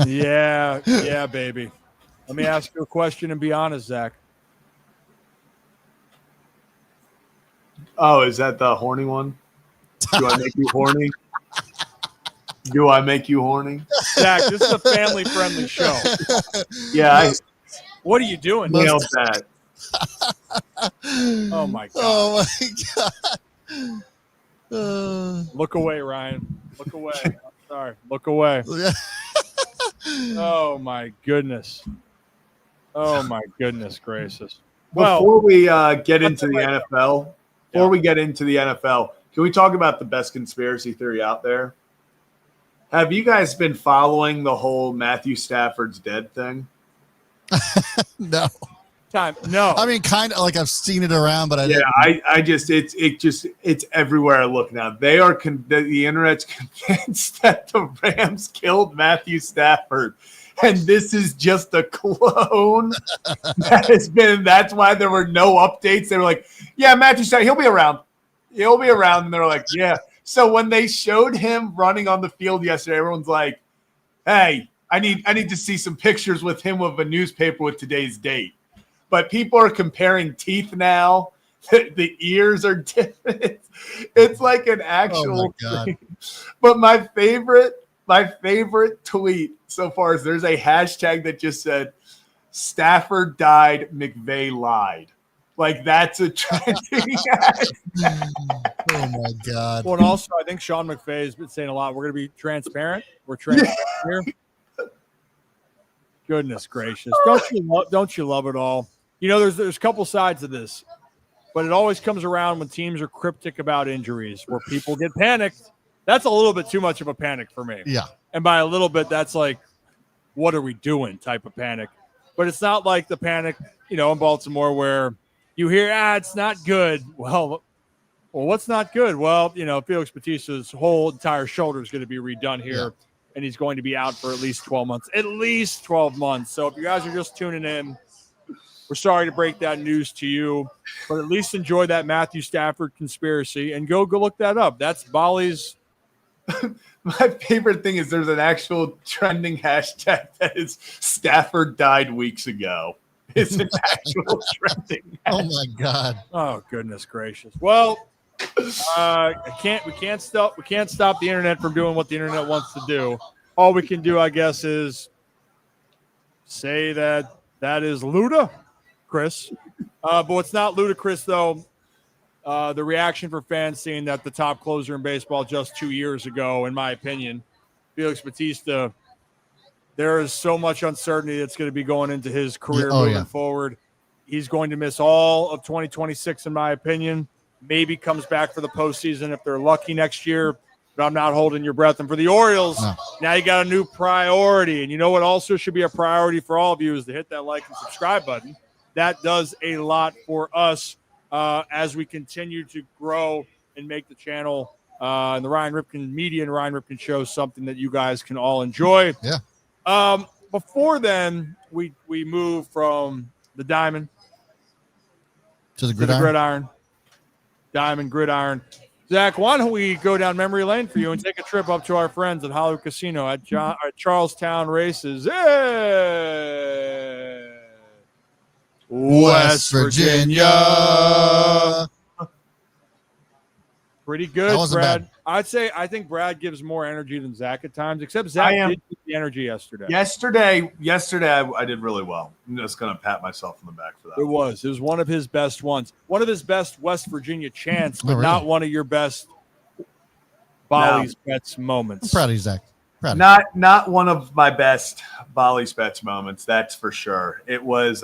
Yeah, baby. Let me ask you a question and be honest, Zach. Oh, is that the horny one? Do I make you horny? Do I make you horny? Zach, this is a family-friendly show. Yeah. What are you doing? Nailed that. Oh, my God. Oh, my God. Look away, Ryan. Look away. I'm sorry. Look away. Oh, my goodness. Oh, my goodness gracious. Before we get into the NFL, can we talk about the best conspiracy theory out there? Have you guys been following the whole Matthew Stafford's dead thing? No. No. I mean, kind of like I've seen it around, but it's everywhere I look now. The internet's convinced that the Rams killed Matthew Stafford, and this is just a clone. That's why there were no updates. They were like, yeah, Matthew Stafford, he'll be around. And they're like, yeah. So when they showed him running on the field yesterday, everyone's like, hey, I need to see some pictures with him with a newspaper with today's date. But people are comparing teeth now. The ears are different. It's like an actual thing. But my favorite tweet so far is there's a hashtag that just said, Stafford died, McVay lied. Like, that's a trending hashtag. Oh, my God. Well, and also, I think Sean McVay has been saying a lot. We're going to be transparent. We're transparent here. Goodness gracious. Don't you love it all? There's a couple sides of this, but it always comes around when teams are cryptic about injuries where people get panicked. That's a little bit too much of a panic for me. Yeah. And by a little bit, that's like, what are we doing type of panic. But it's not like the panic, in Baltimore where you hear, it's not good. Well, what's not good? Well, Felix Bautista's whole entire shoulder is going to be redone here. Yeah. And he's going to be out for at least 12 months. At least 12 months. So if you guys are just tuning in, we're sorry to break that news to you, but at least enjoy that Matthew Stafford conspiracy and go look that up. That's Bolly's. My favorite thing is there's an actual trending hashtag that is Stafford died weeks ago. It's an actual trending hashtag. Oh, my God. Oh, goodness gracious. Well, we can't stop the internet from doing what the internet wants to do. All we can do, I guess, is say that is ludicrous. But what's not ludicrous, though, the reaction for fans seeing that the top closer in baseball just 2 years ago, in my opinion, Felix Bautista, there is so much uncertainty that's going to be going into his career moving forward. He's going to miss all of 2026, in my opinion. Maybe comes back for the postseason if they're lucky next year. but I'm not holding your breath. And for the Orioles, No. now you got a new priority. And you know what also should be a priority for all of you is to hit that like and subscribe button. That does a lot for us as we continue to grow and make the channel and the Ryan Ripken Media and Ryan Ripken Show something that you guys can all enjoy. Yeah. Before then, we move from the diamond To the to the gridiron. gridiron. Diamond gridiron. Zach, why don't we go down memory lane for you and take a trip up to our friends at Hollywood Casino at Charlestown Races. Hey! West Virginia. Pretty good, That wasn't Brad. bad. I think Brad gives more energy than Zach at times, except Zach did get the energy yesterday. Yesterday, I did really well. I'm just going to pat myself on the back for that. It was one of his best ones. One of his best West Virginia chants, but Oh, really? not one of your best Bolly's Bets moments. I'm proud of you, Zach. Proud of Not one of my best Bolly's Bets moments, that's for sure. It was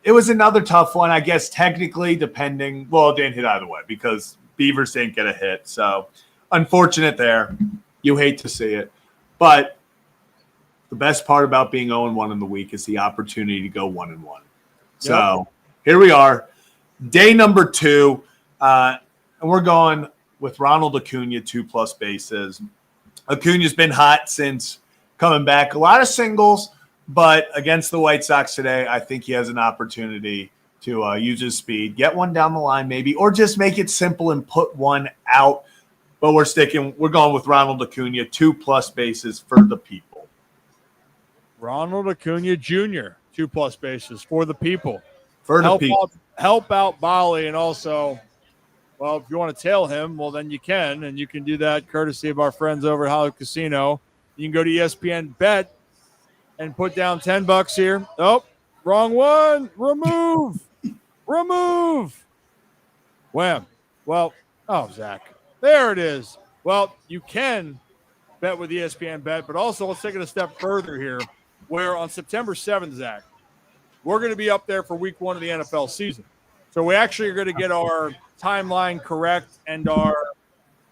another tough one, I guess, technically, depending. Well, it didn't hit either way because Beavers didn't get a hit. So unfortunate there. You hate to see it. But the best part about being 0-1 in the week is the opportunity to go 1-1. So here we are, day number 2. And we're going with Ronald Acuna, 2+ bases. Acuna's been hot since coming back. A lot of singles, but against the White Sox today, I think he has an opportunity to use his speed, get one down the line maybe, or just make it simple and put one out. But we're going with Ronald Acuna, 2+ bases for the people. Ronald Acuna Jr., 2+ bases for the people. For the people. Help out Bali, and also, well, if you want to tail him, well, then you can, and you can do that courtesy of our friends over at Hollywood Casino. You can go to ESPN Bet and put down $10 here. Oh, wrong one. Remove. Wham. Well, Zach. There it is. Well, you can bet with ESPN Bet, but also let's take it a step further here, where on September 7th, Zach, we're going to be up there for week 1 of the NFL season. So we actually are going to get our timeline correct and our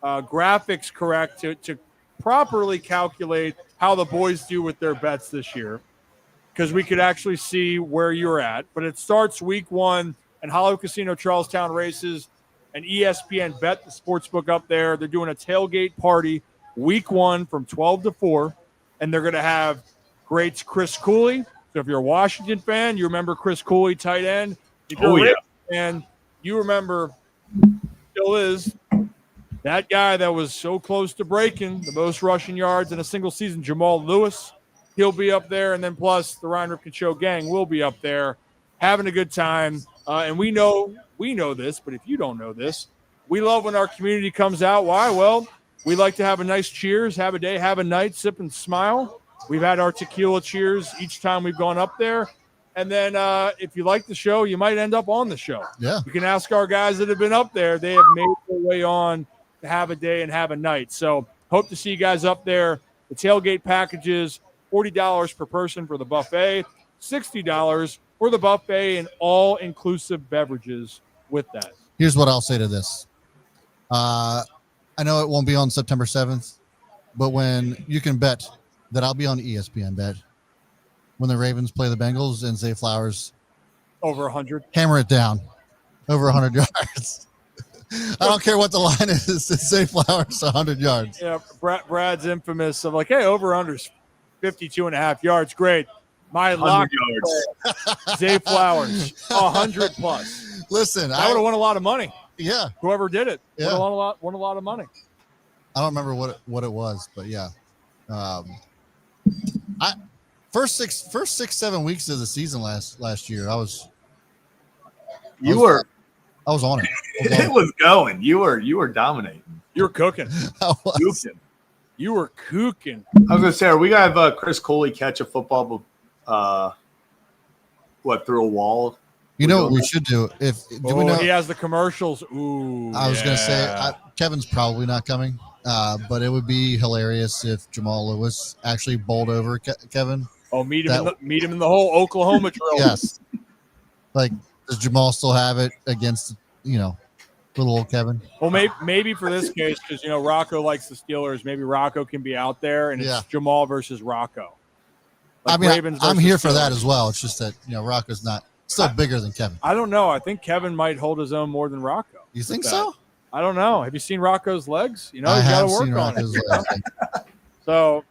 graphics correct to properly calculate how the boys do with their bets this year, because we could actually see where you're at. But it starts week 1 and Hollywood Casino Charlestown Races and ESPN Bet, the sportsbook up there. They're doing a tailgate party week 1 from 12 to 4, and they're going to have greats Chris Cooley. So if you're a Washington fan, you remember Chris Cooley, tight end. If you're a Ravens fan, you remember, still is, that guy that was so close to breaking the most rushing yards in a single season, Jamal Lewis. He'll be up there, and then plus the Ryan Ripken Show gang will be up there having a good time. And we know this, but if you don't know this, we love when our community comes out. Why? Well, we like to have a nice cheers, have a day, have a night, sip and smile. We've had our tequila cheers each time we've gone up there. And then if you like the show, you might end up on the show. Yeah. You can ask our guys that have been up there. They have made their way on to have a day and have a night. So hope to see you guys up there. The tailgate packages, $40 per person for the buffet, $60 for the buffet and all-inclusive beverages with that. Here's what I'll say to this. I know it won't be on September 7th, but when you can bet that I'll be on ESPN Bet when the Ravens play the Bengals and Zay Flowers Over 100. hammer it down over 100 yards. I don't care what the line is. Zay Flowers 100 yards. Yeah, Brad's infamous of like, hey, over-under's 52.5 yards. Great. My lock yards. Zay Flowers, 100 plus. Listen, I would have won a lot of money. Yeah. Whoever did it would Yeah. have won a lot of money. I don't remember what it was, but yeah. First 6-7 weeks of the season last year, I was on it. It was going. You were dominating. You were cooking. I was. Cooking. You were cooking. I was gonna say, are we gonna have Chris Cooley catch a football? Through a wall? You know what we should do? Do we know? He has the commercials. Ooh. I was gonna say Kevin's probably not coming, but it would be hilarious if Jamal Lewis actually bowled over Kevin. Oh, meet him in the whole Oklahoma drill. Yes. Like, does Jamal still have it against Little old Kevin. Well, maybe for this case, because Rocco likes the Steelers, maybe Rocco can be out there, and it's Jamal versus Rocco. Like I'm here for that as well. It's just that Rocco's still bigger than Kevin. I don't know. I think Kevin might hold his own more than Rocco. You think so? I don't know. Have you seen Rocco's legs? He's I got have to work seen on Rocco's it. legs. So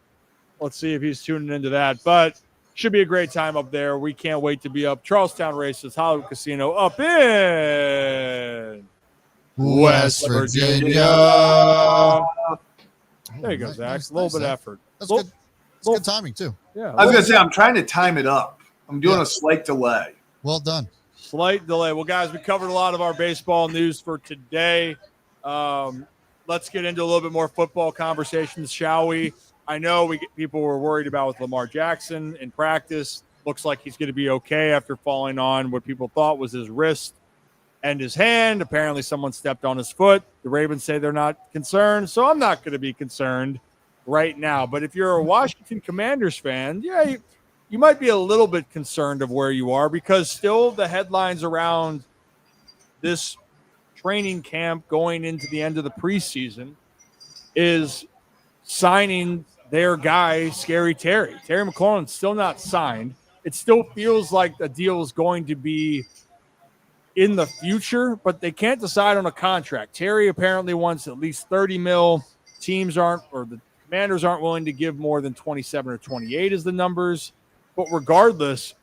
let's see if he's tuning into that. But should be a great time up there. We can't wait to be up. Charlestown Races, Hollywood Casino up in West Virginia. There you go, Zach. Nice, a little bit of effort. That's good. It's good timing, too. Yeah. I was going to say, I'm trying to time it up. I'm doing a slight delay. Well done. Slight delay. Well, guys, we covered a lot of our baseball news for today. Let's get into a little bit more football conversations, shall we? I know people were worried about with Lamar Jackson in practice. Looks like he's going to be okay after falling on what people thought was his wrist and his hand. Apparently, someone stepped on his foot. The Ravens say they're not concerned, so I'm not going to be concerned right now. But if you're a Washington Commanders fan, you might be a little bit concerned of where you are, because still the headlines around this training camp going into the end of the preseason is signing their guy, Scary Terry. Terry McLaurin's still not signed. It still feels like the deal is going to be in the future, but they can't decide on a contract. Terry apparently wants at least $30 million. The Commanders aren't willing to give more than 27 or 28 as the numbers. But regardless,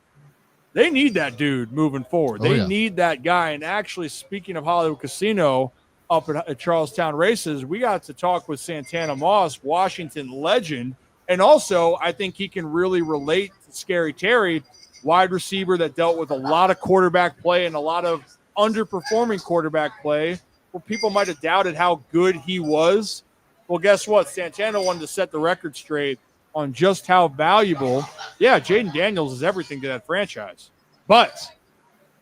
they need that dude moving forward. They need that guy. And actually, speaking of Hollywood Casino up at Charlestown Races, we got to talk with Santana Moss, Washington legend. And also, I think he can really relate to Scary Terry, wide receiver that dealt with a lot of quarterback play and a lot of underperforming quarterback play where people might have doubted how good he was. Well, guess what? Santana wanted to set the record straight on just how valuable, Jaden Daniels is everything to that franchise. But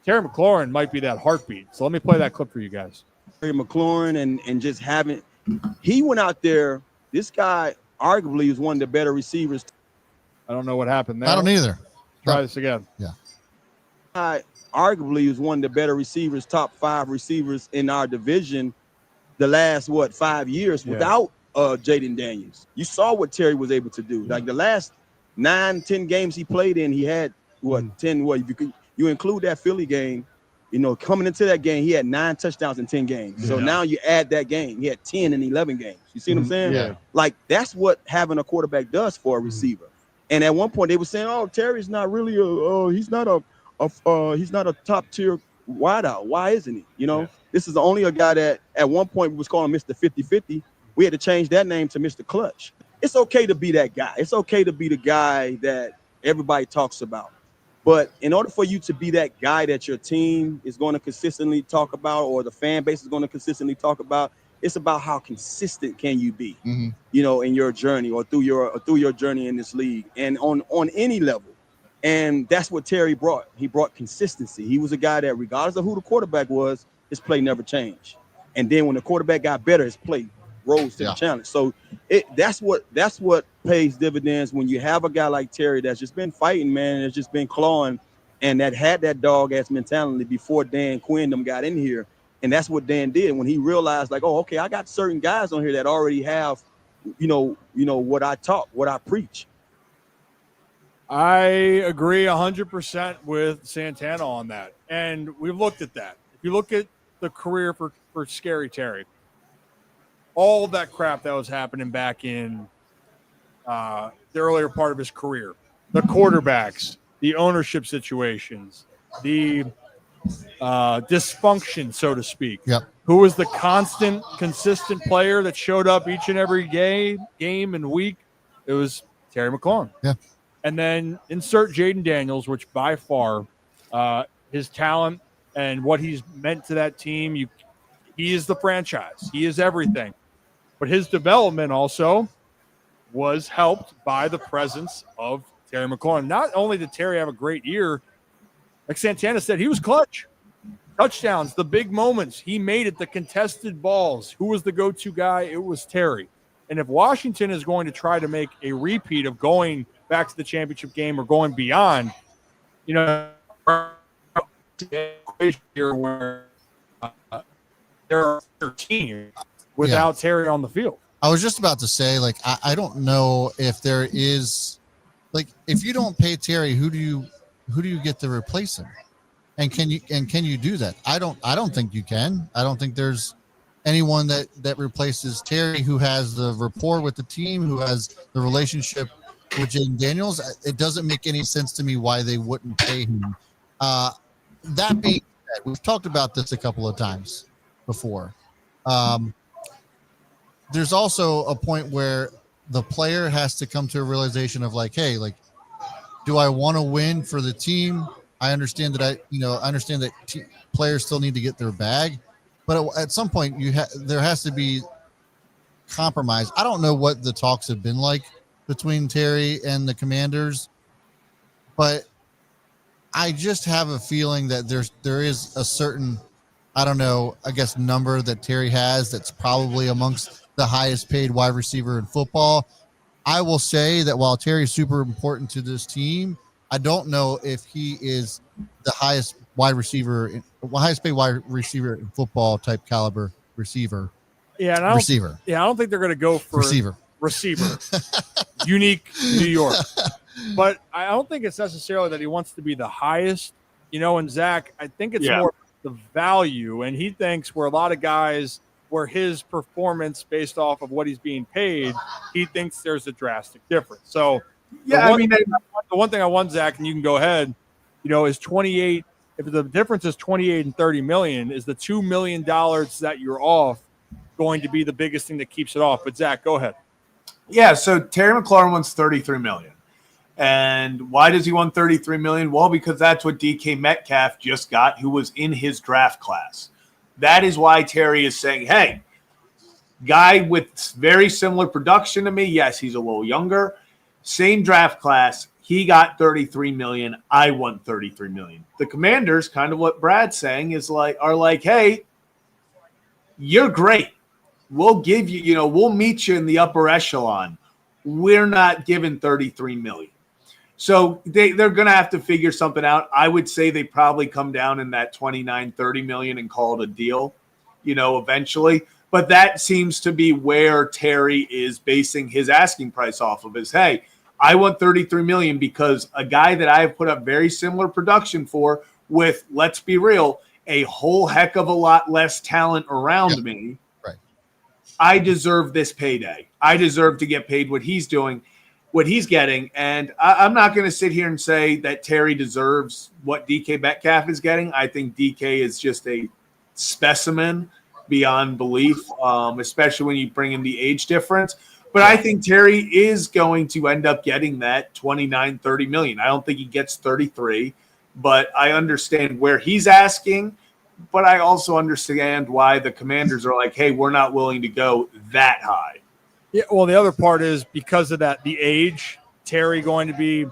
Terry McLaurin might be that heartbeat. So let me play that clip for you guys. Terry McLaurin and just having – he went out there. This guy arguably is one of the better receivers. I don't know what happened there. I don't either. Try this again. Yeah. Arguably is one of the better receivers, top 5 receivers in our division the last, 5 years without Jaden Daniels. You saw what Terry was able to do. Like the last 9-10 games he played in, he had 10. You include that Philly game, coming into that game, he had 9 touchdowns in 10 games. So now you add that game, he had 10 in 11 games. You see what I'm saying? Yeah. Like that's what having a quarterback does for a receiver. And at one point they were saying, "Oh, Terry's not really he's not a top tier wideout. Why isn't he?" This is only a guy that at one point we was calling Mr. 50-50. We had to change that name to Mr. Clutch. It's okay to be that guy. It's okay to be the guy that everybody talks about. But in order for you to be that guy that your team is going to consistently talk about, or the fan base is going to consistently talk about, it's about how consistent can you be, in your journey or through your journey in this league and on any level. And that's what Terry brought. He brought consistency. He was a guy that regardless of who the quarterback was, his play never changed. And then when the quarterback got better, his play rose to the challenge. So that's what pays dividends when you have a guy like Terry that's just been fighting, man, that's just been clawing, and that had that dog ass mentality before Dan Quinn them got in here. And that's what Dan did when he realized, like, oh, okay, I got certain guys on here that already have, what I talk, what I preach. I agree 100% with Santana on that. And we've looked at that. If you look at the career for Scary Terry, all of that crap that was happening back in the earlier part of his career, the quarterbacks, the ownership situations, the dysfunction, so to speak. Yep. Who was the constant, consistent player that showed up each and every game and week? It was Terry McLaurin. Yeah. And then insert Jaden Daniels, which by far his talent and what he's meant to that team, he is the franchise. He is everything. But his development also was helped by the presence of Terry McLaurin. Not only did Terry have a great year, like Santana said, he was clutch. Touchdowns, the big moments. He made it, the contested balls. Who was the go-to guy? It was Terry. And if Washington is going to try to make a repeat of going back to the championship game or going beyond, here where their team without Terry on the field. I was just about to say, like, I don't know if there is, like, if you don't pay Terry, who do you get to replace him? And can you do that? I don't think you can. I don't think there's anyone that replaces Terry who has the rapport with the team, who has the relationship with Jaden Daniels. It doesn't make any sense to me why they wouldn't pay him. That being said, we've talked about this a couple of times before. There's also a point where the player has to come to a realization of like, hey, like, do I want to win for the team? I understand that players still need to get their bag, but at some point there has to be compromise. I don't know what the talks have been like between Terry and the Commanders, but I just have a feeling that there is a certain, I don't know, I guess number that Terry has that's probably amongst the highest paid wide receiver in football. I will say that while Terry's super important to this team, I don't know if he is the highest paid wide receiver in football type caliber receiver. Yeah, and I don't think they're going to go for receiver. Unique New York. But I don't think it's necessarily that he wants to be the highest, and Zach, I think it's more the value. And he thinks where a lot of guys, where his performance based off of what he's being paid, he thinks there's a drastic difference. So the one thing I want, Zach, and you can go ahead, is 28. If the difference is 28 and 30 million, is the $2 million that you're off going to be the biggest thing that keeps it off? But Zach, go ahead. Yeah. So Terry McLaurin wants $33 million. And why does he want $33 million? Well, because that's what DK Metcalf just got, who was in his draft class. That is why Terry is saying, hey, guy with very similar production to me. Yes, he's a little younger. Same draft class. He got $33 million. I want $33 million. The Commanders, kind of what Brad's saying, are like, hey, you're great. We'll give you, we'll meet you in the upper echelon. We're not giving $33 million. So they're going to have to figure something out. I would say they probably come down in that $29-30 million and call it a deal, eventually. But that seems to be where Terry is basing his asking price off of is, hey, I want $33 million because a guy that I have put up very similar production for with, let's be real, a whole heck of a lot less talent around me. Right. I deserve this payday. I deserve to get paid what he's doing, what he's getting. And I'm not going to sit here and say that Terry deserves what DK Metcalf is getting. I think DK is just a specimen beyond belief, especially when you bring in the age difference. But I think Terry is going to end up getting that $29-30 million. I don't think he gets 33, but I understand where he's asking. But I also understand why the Commanders are like, hey, we're not willing to go that high. Yeah, well, the other part is because of that, the age, Terry going to be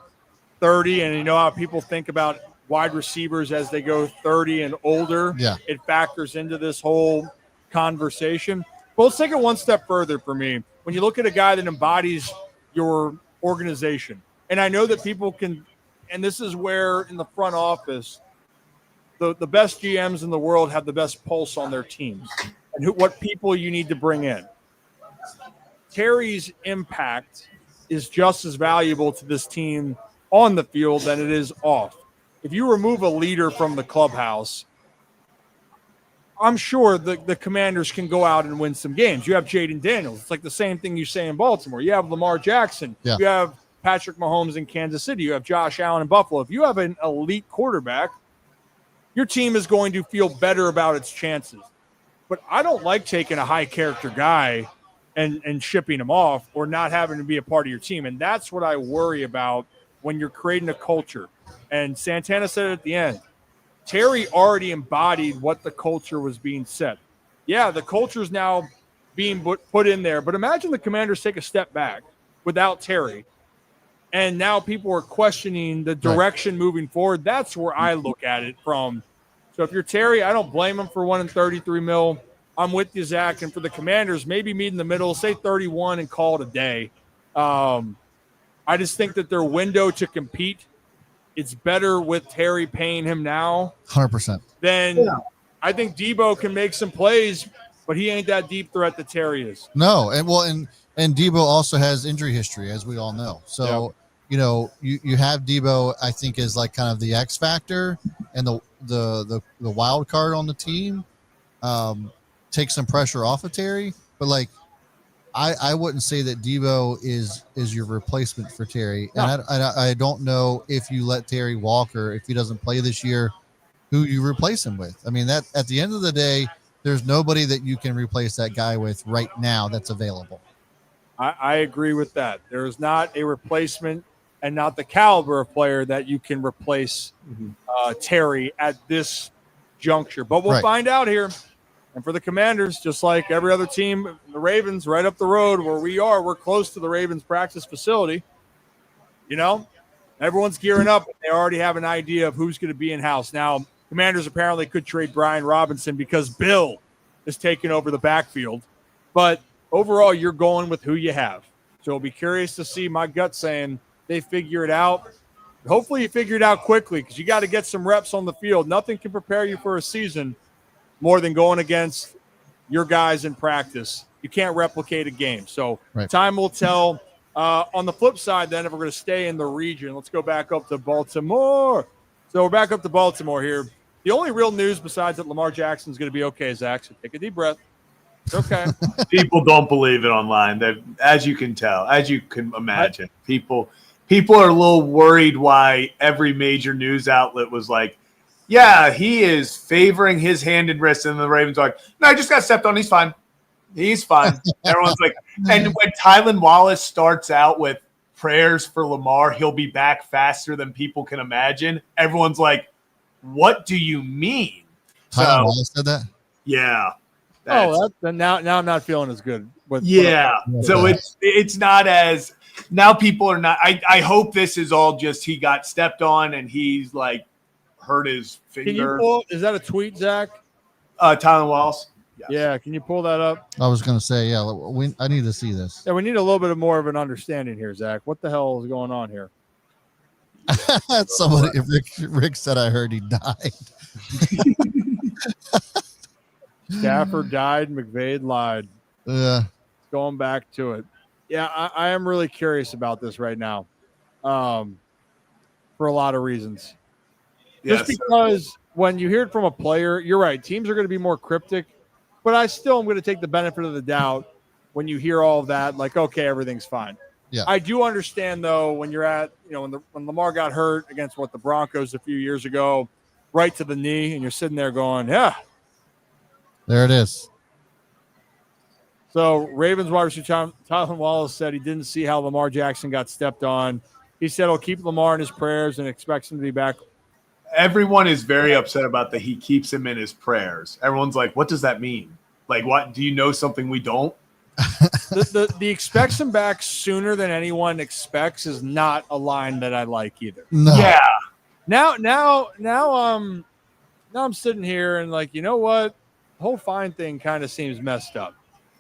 30, and you know how people think about wide receivers as they go 30 and older. Yeah. It factors into this whole conversation. Well, let's take it one step further for me. When you look at a guy that embodies your organization, and I know that people can, and this is where in the front office, the best GMs in the world have the best pulse on their teams and what people you need to bring in. Terry's impact is just as valuable to this team on the field than it is off. If you remove a leader from the clubhouse, I'm sure the Commanders can go out and win some games. You have Jaden Daniels. It's like the same thing you say in Baltimore. You have Lamar Jackson. Yeah. You have Patrick Mahomes in Kansas City. You have Josh Allen in Buffalo. If you have an elite quarterback, your team is going to feel better about its chances. But I don't like taking a high-character guy and shipping him off or not having to be a part of your team. And that's what I worry about when you're creating a culture. And Santana said it at the end. Terry already embodied what the culture was being set. Yeah, the culture is now being put in there. But imagine the Commanders take a step back without Terry. And now people are questioning the direction moving forward. That's where I look at it from. So if you're Terry, I don't blame him for wanting $33 million. I'm with you, Zach. And for the Commanders, maybe meet in the middle, say 31 and call it a day. I just think that their window to compete, it's better with Terry paying him now. 100%. Then I think Debo can make some plays, but he ain't that deep threat that Terry is. No, and Debo also has injury history, as we all know. So you have Debo, I think, is like kind of the X factor and the wild card on the team. Take some pressure off of Terry, but like I wouldn't say that Debo is your replacement for Terry. No. And I don't know if you let Terry walk or if he doesn't play this year, who you replace him with. I mean, that at the end of the day, there's nobody that you can replace that guy with right now that's available. I agree with that. There is not a replacement and not the caliber of player that you can replace Terry at this juncture. But we'll find out here. And for the Commanders, just like every other team, the Ravens, right up the road where we are, we're close to the Ravens practice facility. You know, everyone's gearing up. They already have an idea of who's going to be in-house. Now, Commanders apparently could trade Brian Robinson because Bill is taking over the backfield. But overall, you're going with who you have. So I'll be curious to see. My gut saying they figure it out. Hopefully you figure it out quickly because you got to get some reps on the field. Nothing can prepare you for a season more than going against your guys in practice. You can't replicate a game. So time will tell. On the flip side, then, if we're going to stay in the region, let's go back up to Baltimore. So we're back up to Baltimore here. The only real news besides that Lamar Jackson is going to be okay, Zach, so take a deep breath. It's okay. People don't believe it online. That, as you can tell, as you can imagine, people are a little worried why every major news outlet was like, yeah, he is favoring his hand and wrist, and the Ravens are like, no, I just got stepped on. He's fine. He's fine. Everyone's like, and when Tylan Wallace starts out with prayers for Lamar, he'll be back faster than people can imagine. Everyone's like, what do you mean? Tylan Wallace said that? Yeah. Now I'm not feeling as good. So it's not as – now people are not – I hope this is all just he got stepped on and he's like hurt his finger. Is that a tweet, Zach? Tylan Wallace? Yes. Yeah, can you pull that up? I was going to say, I need to see this. Yeah, we need a little bit more of an understanding here, Zach. What the hell is going on here? Somebody, Rick said I heard he died. Stafford died, McVay lied. Yeah. Going back to it. Yeah, I am really curious about this right now for a lot of reasons. Just because when you hear it from a player, you're right, teams are going to be more cryptic, but I still am going to take the benefit of the doubt when you hear all of that, like, okay, everything's fine. Yeah. I do understand, though, when you're at, when Lamar got hurt against the Broncos a few years ago, right to the knee, and you're sitting there going, yeah. There it is. So Ravens wide receiver Tylan Wallace said he didn't see how Lamar Jackson got stepped on. He said he'll keep Lamar in his prayers and expects him to be back. Everyone is very upset about that he keeps him in his prayers. Everyone's like, what does that mean? Like, what? Do you know something we don't? The expects him back sooner than anyone expects is not a line that I like either. No. Yeah. Now I'm sitting here and like, you know what? The whole fine thing kind of seems messed up,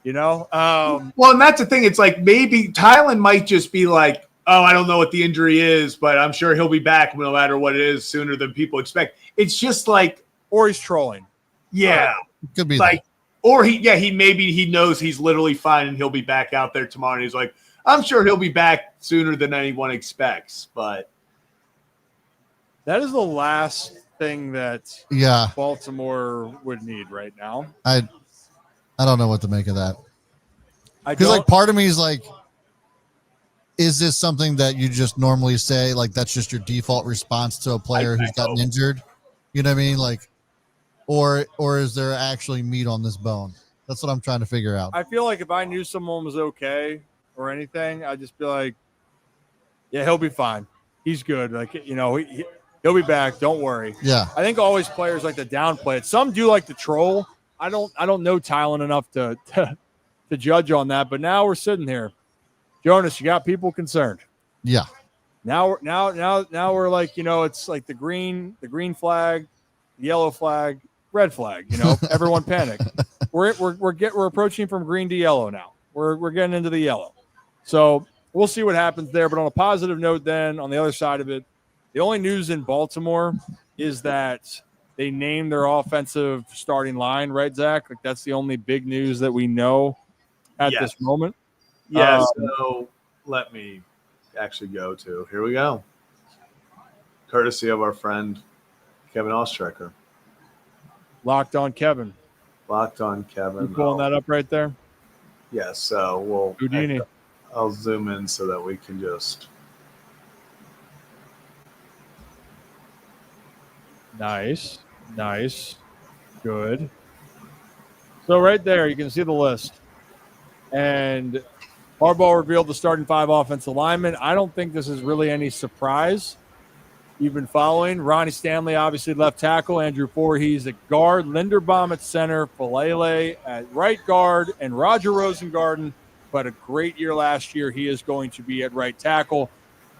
Well, and that's the thing. It's like maybe Tylan might just be like, oh, I don't know what the injury is, but I'm sure he'll be back no matter what it is sooner than people expect. It's just like, or he's trolling. Yeah. Could be like, or he knows he's literally fine and he'll be back out there tomorrow. And he's like, I'm sure he'll be back sooner than anyone expects, but that is the last thing that Baltimore would need right now. I don't know what to make of that. Because like part of me is like, is this something that you just normally say? Like that's just your default response to a player who's gotten injured? You know what I mean? Like, or is there actually meat on this bone? That's what I'm trying to figure out. I feel like if I knew someone was okay or anything, I'd just be like, yeah, he'll be fine. He's good. Like, he'll be back. Don't worry. Yeah. I think always players like to downplay it. Some do like to troll. I don't know Tylan enough to judge on that, but now we're sitting here. Jonas, you got people concerned. Yeah. Now we're like, it's like the green flag, the yellow flag, red flag, everyone panic. We're approaching from green to yellow now. We're getting into the yellow. So we'll see what happens there. But on a positive note, then on the other side of it, the only news in Baltimore is that They named their offensive starting line, right, Zach? Like that's the only big news that we know at this moment. Yeah, so let me actually go to. Here we go. Courtesy of our friend Kevin Ostrecker. Locked on Kevin. Locked on Kevin. You pulling that up right there? Yeah, so Houdini. I'll zoom in so that we can just. Nice. Good. So right there, you can see the list. And Harbaugh revealed the starting 5 offensive linemen. I don't think this is really any surprise. You've been following. Ronnie Stanley, obviously, left tackle. Andrew Voorhees at guard. Linderbaum at center. Falele at right guard. And Roger Rosengarten, who had a great year last year, he is going to be at right tackle.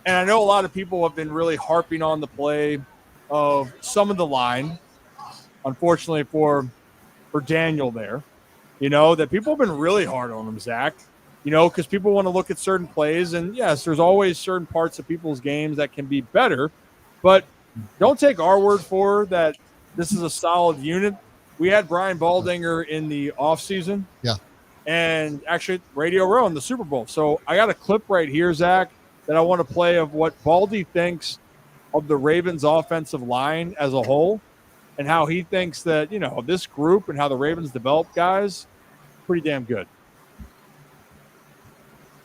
And I know a lot of people have been really harping on the play of some of the line, unfortunately for Daniel there, that people have been really hard on him, Zach, because people want to look at certain plays. And, yes, there's always certain parts of people's games that can be better. But don't take our word for that this is a solid unit. We had Brian Baldinger in the offseason. Yeah. And actually Radio Row in the Super Bowl. So I got a clip right here, Zach, that I want to play of what Baldy thinks of the Ravens offensive line as a whole and how he thinks that, this group and how the Ravens develop guys, pretty damn good.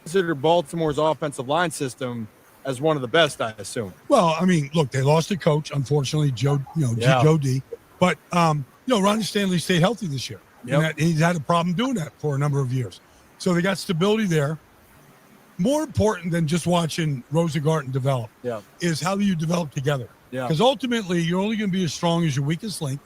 Consider Baltimore's offensive line system as one of the best, I assume. Well, I mean, look, they lost a coach, unfortunately, Joe D. But, Ronnie Stanley stayed healthy this year. Yep. And he's had a problem doing that for a number of years. So they got stability there. More important than just watching Rosengarten develop is how do you develop together? Yeah. Because ultimately, you're only going to be as strong as your weakest link.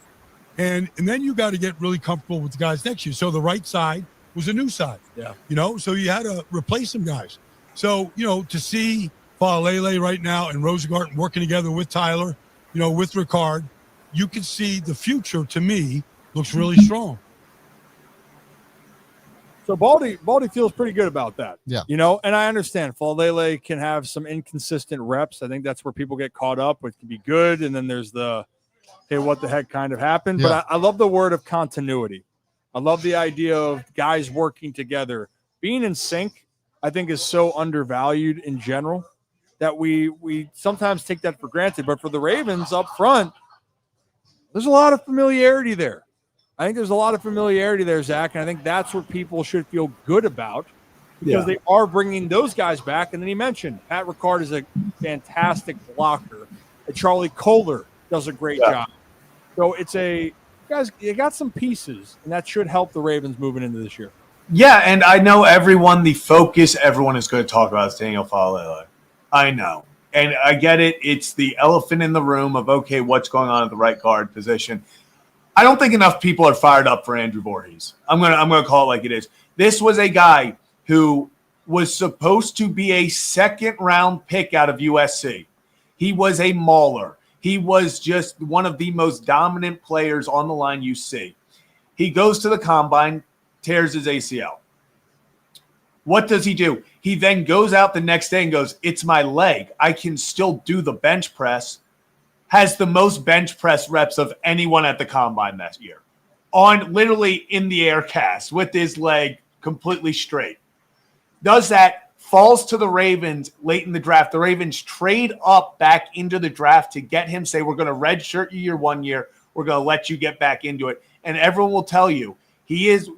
And then you got to get really comfortable with the guys next to you. So the right side was a new side. Yeah. So you had to replace some guys. So, to see Falele right now and Rosengarten working together with Tyler, with Ricard, you can see the future, to me, looks really strong. So Baldy feels pretty good about that. Yeah. And I understand Falele can have some inconsistent reps. I think that's where people get caught up. It can be good. And then there's the, hey, what the heck kind of happened? Yeah. But I love the word of continuity. I love the idea of guys working together. Being in sync, I think, is so undervalued in general that we sometimes take that for granted. But for the Ravens up front, there's a lot of familiarity there. I think there's a lot of familiarity there, Zach, and I think that's what people should feel good about because they are bringing those guys back. And then he mentioned Pat Ricard is a fantastic blocker. And Charlie Kohler does a great job. So guys, you got some pieces, and that should help the Ravens moving into this year. Yeah, and I know the focus everyone is going to talk about is Daniel Falele. I know. And I get it. It's the elephant in the room of, okay, what's going on at the right guard position. I don't think enough people are fired up for Andrew Voorhees. I'm gonna call it like it is. This was a guy who was supposed to be a second-round pick out of USC. He was a mauler. He was just one of the most dominant players on the line you see. He goes to the combine, tears his ACL. What does he do? He then goes out the next day and goes, it's my leg. I can still do the bench press. Has the most bench press reps of anyone at the combine that year. On literally in the air cast with his leg completely straight. Does that, falls to the Ravens late in the draft. The Ravens trade up back into the draft to get him, say, we're going to redshirt you your 1 year. We're going to let you get back into it. And everyone will tell you, he is,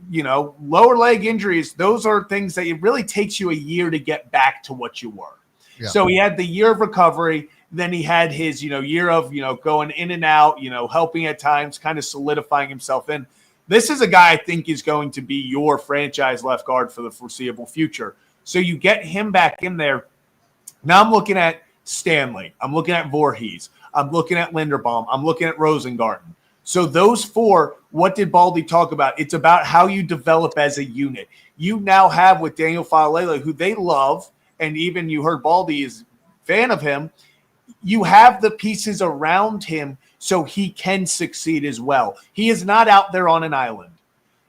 lower leg injuries. Those are things that it really takes you a year to get back to what you were. Yeah. So he had the year of recovery. Then he had his, year of, going in and out, helping at times, kind of solidifying himself in. This is a guy I think is going to be your franchise left guard for the foreseeable future. So you get him back in there. Now I'm looking at Stanley. I'm looking at Voorhees. I'm looking at Linderbaum. I'm looking at Rosengarten. So those four, what did Baldy talk about? It's about how you develop as a unit. You now have with Daniel Falele, who they love, and even you heard Baldy is a fan of him. You have the pieces around him so he can succeed as well. He is not out there on an island.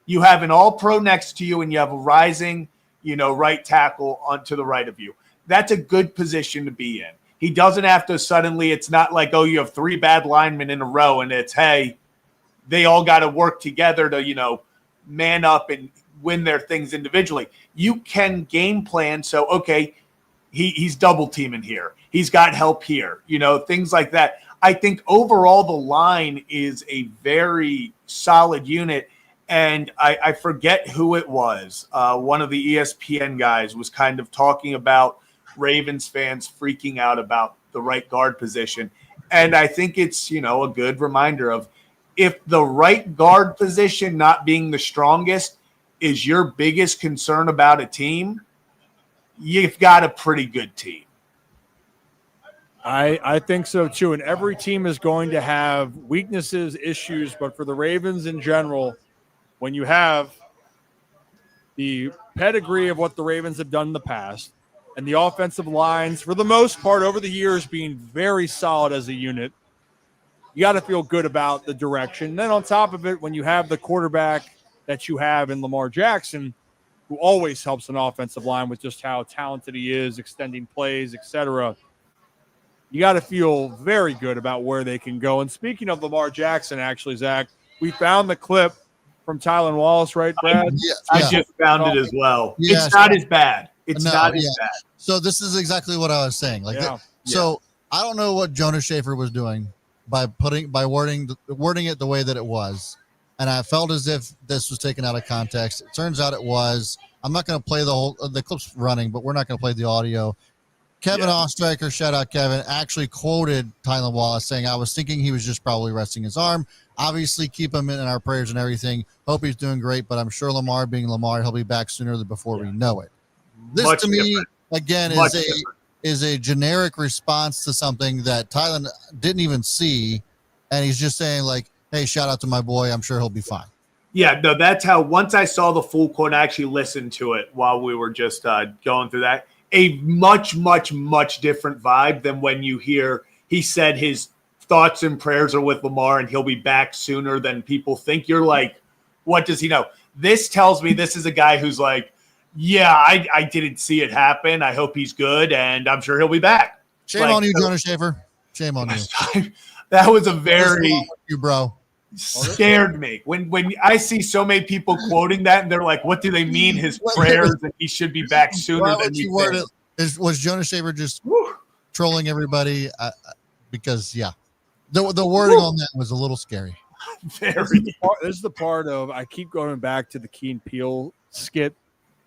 You have an all-pro next to you, and you have a rising, right tackle on to the right of you. That's a good position to be in. He doesn't have to suddenly, it's not like, oh, you have 3 bad linemen in a row and it's, hey, they all got to work together to, man up and win their things individually. You can game plan. So, okay, he's double teaming here. He's got help here, things like that. I think overall the line is a very solid unit. And I forget who it was. One of the ESPN guys was kind of talking about Ravens fans freaking out about the right guard position. And I think it's, a good reminder of if the right guard position not being the strongest is your biggest concern about a team, you've got a pretty good team. I think so too. And every team is going to have weaknesses, issues, but for the Ravens in general, when you have the pedigree of what the Ravens have done in the past and the offensive lines, for the most part over the years, being very solid as a unit, you got to feel good about the direction. And then on top of it, when you have the quarterback that you have in Lamar Jackson, who always helps an offensive line with just how talented he is, extending plays, etc., you got to feel very good about where they can go. And speaking of Lamar Jackson, actually, Zach, we found the clip from Tylan Wallace, right, Brad? I just found it as well. Yeah, it's not as bad. It's not as bad. So this is exactly what I was saying. So I don't know what Jonas Schaefer was doing by wording it the way that it was, and I felt as if this was taken out of context. It turns out it was. I'm not going to play the clip's running, but we're not going to play the audio. Kevin Ostreicher, shout out Kevin, actually quoted Tylan Wallace saying, "I was thinking he was just probably resting his arm. Obviously, keep him in our prayers and everything. Hope he's doing great, but I'm sure Lamar being Lamar, he'll be back sooner than before we know it." This Much to me, different. again, is a generic response to something that Tylan didn't even see, and he's just saying like, "Hey, shout out to my boy. I'm sure he'll be fine." Yeah, no, that's how. Once I saw the full quote, I actually listened to it while we were just going through that. A much, much, much different vibe than when you hear he said his thoughts and prayers are with Lamar and he'll be back sooner than people think. You're like, what does he know? This tells me this is a guy who's like, yeah, I didn't see it happen. I hope he's good, and I'm sure he'll be back. Shame on you, Jonas Schaefer. Shame on you. That was a very you, bro. Scared me when I see so many people quoting that and they're like, what do they mean? His prayers and he should be back sooner than we think. Was Jonas Schaefer just trolling everybody? Because the wording on that was a little scary. This is the part of I keep going back to the Key and Peele skit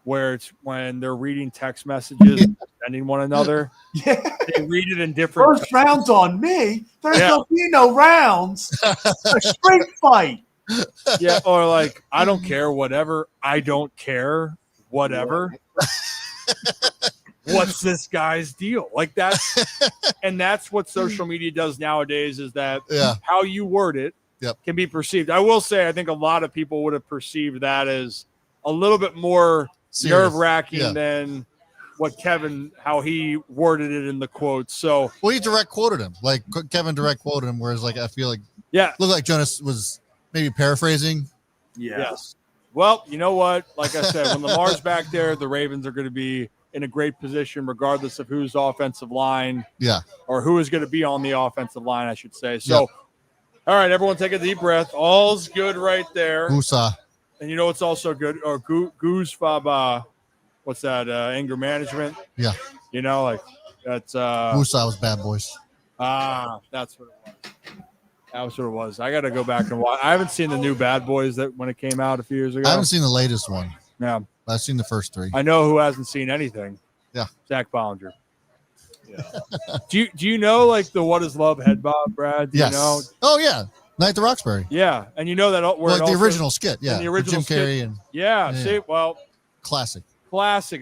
where it's when they're reading text messages and sending one another. Yeah. They read it in different First round's on me. There's no rounds. A straight fight. Yeah, or like, I don't care, whatever. I don't care, whatever. What's this guy's deal? Like that's what social media does nowadays is that how you word it can be perceived. I will say, I think a lot of people would have perceived that as a little bit more nerve-wracking than what how he worded it in the quotes. So, well, he direct quoted him. Like Kevin direct quoted him, whereas like I feel like looked like Jonas was maybe paraphrasing. Yes. Well, you know what? Like I said, when Lamar's back there, the Ravens are going to be in a great position, regardless of who's offensive line, or who is going to be on the offensive line, I should say. So, all right, everyone, take a deep breath. All's good right there. Woosah. And you know what's also good? Or goose fob. What's that? Anger management. Yeah. You know, like that's. Woosah was Bad Boys. That's what it was. That was what it was. I got to go back and watch. I haven't seen the new Bad Boys that when it came out a few years ago. I haven't seen the latest one. Yeah. I've seen the first 3. I know who hasn't seen anything. Yeah. Zach Bollinger. Yeah. do you know like the What Is Love head bob, Brad? Yes. You know? Oh yeah. Night at the Roxbury. Yeah. And you know that where like the original skit. Yeah. The original Jim Carrey and see, well, classic,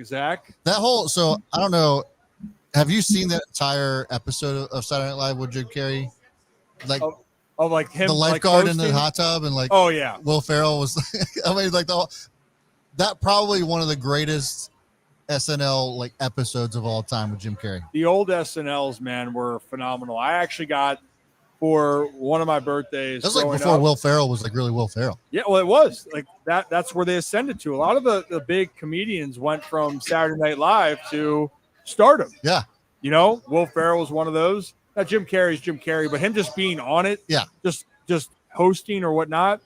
Zach. That whole I don't know. Have you seen that entire episode of Saturday Night Live with Jim Carrey? Like like him, the lifeguard like in the hot tub, and like Will Ferrell was. I mean, like that probably one of the greatest SNL like episodes of all time with Jim Carrey. The old SNLs, man, were phenomenal. I actually got for one of my birthdays. That's like before Will Ferrell was like really Will Ferrell. Yeah, well, it was like that. That's where they ascended to. A lot of the big comedians went from Saturday Night Live to stardom. Yeah. Will Ferrell was one of those. Now, Jim Carrey's Jim Carrey, but him just being on it, just hosting or whatnot,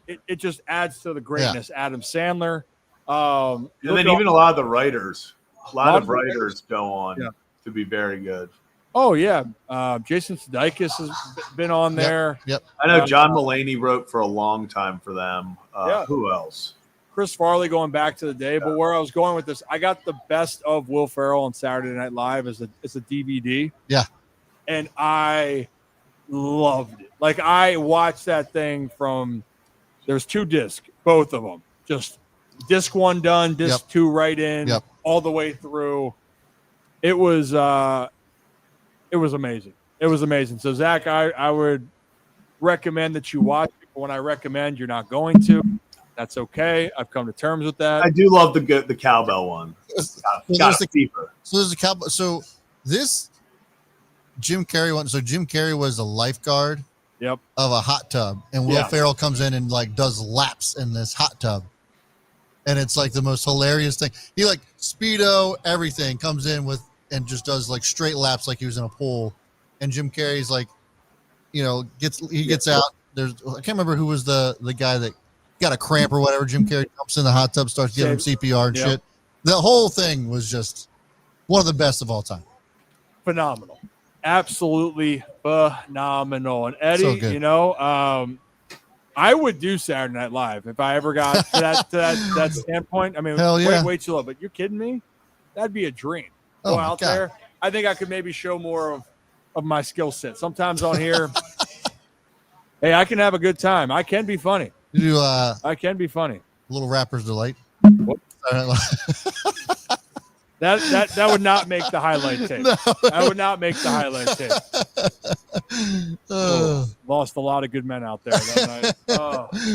it just adds to the greatness. Adam Sandler. And then even a lot of the writers, a lot of writers go on to be very good. Oh, yeah. Jason Sudeikis has been on there. Yep. I know John Mulaney wrote for a long time for them. Who else? Chris Farley going back to the day. But where I was going with this, I got the best of Will Ferrell on Saturday Night Live as a DVD. Yeah. And I loved it. Like, I watched that thing from – there's 2 discs, both of them. Just disc 1 done, disc 2 right in, all the way through. It was amazing. It was amazing. So, Zach, I would recommend that you watch it. But when I recommend, you're not going to. That's okay. I've come to terms with that. I do love the cowbell one. Deeper. So there's a cowbell. So this Jim Carrey one. So Jim Carrey was a lifeguard of a hot tub, and Will Ferrell comes in and like does laps in this hot tub, and it's like the most hilarious thing. He like Speedo, everything comes in with and just does like straight laps like he was in a pool, and Jim Carrey's like, gets out. I can't remember who was the guy that got a cramp or whatever. Jim Carrey jumps in the hot tub, starts giving him CPR and shit. The whole thing was just one of the best of all time. Phenomenal. Absolutely phenomenal. And Eddie, I would do Saturday Night Live if I ever got to that standpoint. I mean, way too low, but you're kidding me? That'd be a dream. Go out there. I think I could maybe show more of my skill set. Sometimes on here, hey, I can have a good time. I can be funny. I can be funny. Little Rapper's Delight. What? That would not make the highlight tape. No. That would not make the highlight tape. Lost a lot of good men out there that night.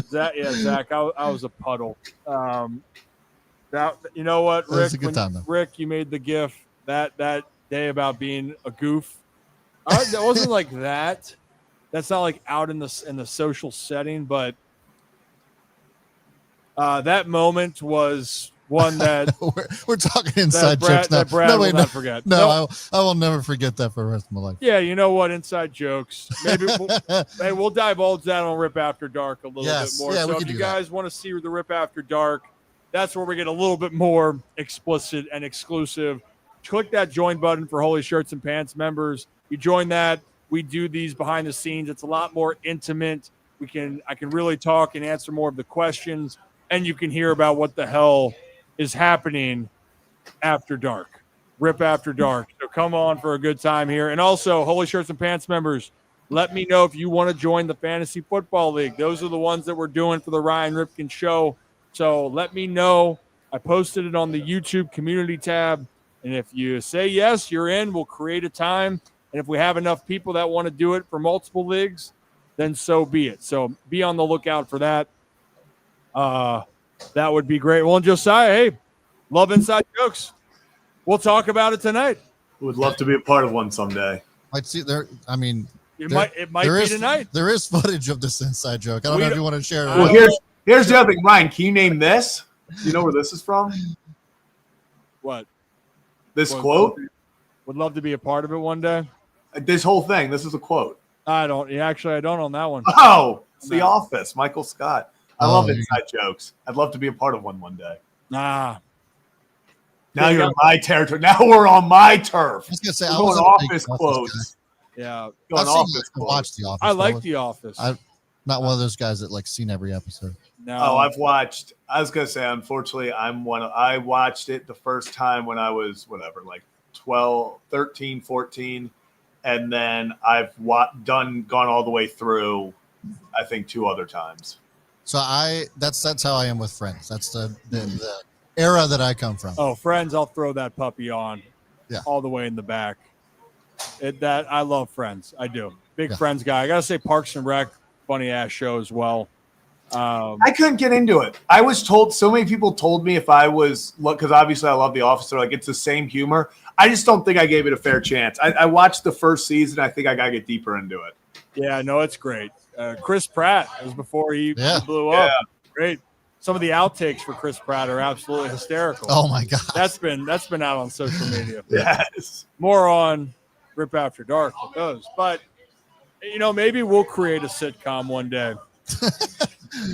Zach, I was a puddle. You know what, Rick? Was a good time, Rick, you made the gif that day about being a goof. That wasn't like that. That's not like out in the social setting, but that moment was one that we're talking inside jokes now. That Brad will not forget. No, I will never forget that for the rest of my life. Yeah, you know what? Inside jokes. Maybe we'll divulge that on Rip After Dark a little bit more. Yeah, so if you guys want to see the Rip After Dark, that's where we get a little bit more explicit and exclusive. Click that join button for Holy Shirts and Pants members. You join that. We do these behind the scenes. It's a lot more intimate. I can really talk and answer more of the questions, and you can hear about what the hell is happening after dark. Rip After Dark. So come on for a good time here. And also, Holy Shirts and Pants members, let me know if you want to join the Fantasy Football League. Those are the ones that we're doing for the Ryan Ripken Show. So let me know. I posted it on the YouTube community tab. And if you say yes, you're in. We'll create a time. And if we have enough people that want to do it for multiple leagues, then so be it. So be on the lookout for that. That would be great. Well, and Josiah, hey, love inside jokes. We'll talk about it tonight. Would love to be a part of one someday. I'd see there. I mean, it might be tonight. There is footage of this inside joke. I don't know if you want to share it. Well, here's the other thing. Ryan, can you name this? Do you know where this is from? What? This quote? Would love to be a part of it one day. This whole thing. This is a quote. I don't. Actually, I don't on that one. Oh, The Office. Michael Scott. I love inside jokes. I'd love to be a part of one day. Nah. Now you're in my territory. Now we're on my turf. I was gonna say, I was Office quotes. Yeah. Watch The Office. I like The Office. I'm not one of those guys that like seen every episode. No. Oh, I've watched. I was gonna say, unfortunately, I watched it the first time when I was like 12, 13, 14. And then I've gone all the way through, I think, 2 other times. So that's how I am with Friends. That's the era that I come from. Oh, Friends, I'll throw that puppy on. Yeah. All the way in the back. I love Friends. I do. Big Friends guy. I gotta say Parks and Rec, funny ass show as well. I couldn't get into it. I was told, so many people told me if I was, because obviously I love The Office, they're like, it's the same humor. I just don't think I gave it a fair chance. I watched the first season. I think I got to get deeper into it. Yeah, no, it's great. Chris Pratt, it was before he blew up. Great. some of the outtakes for Chris Pratt are absolutely hysterical. Oh my God. That's been out on social media. Yes. More on Rip After Dark with those. But, maybe we'll create a sitcom one day.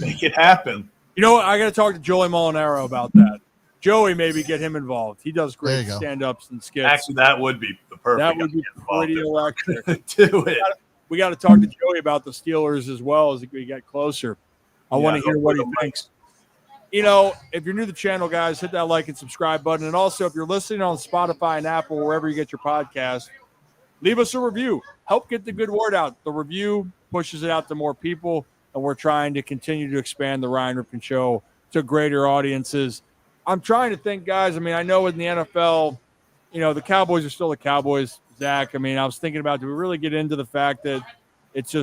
Make it happen. You know what? I got to talk to Joey Molinaro about that. Joey, maybe get him involved. He does great stand-ups and skits. Actually, that would be the perfect. That would be pretty electric. Do it. We got to talk to Joey about the Steelers as well as we get closer. I want to hear what he thinks. If you're new to the channel, guys, hit that like and subscribe button. And also, if you're listening on Spotify and Apple, wherever you get your podcast, leave us a review. Help get the good word out. The review pushes it out to more people, and we're trying to continue to expand the Ryan Ripken Show to greater audiences. I'm trying to think, guys. I mean, I know in the NFL, the Cowboys are still the Cowboys, Zach. I mean, I was thinking about, do we really get into the fact that it's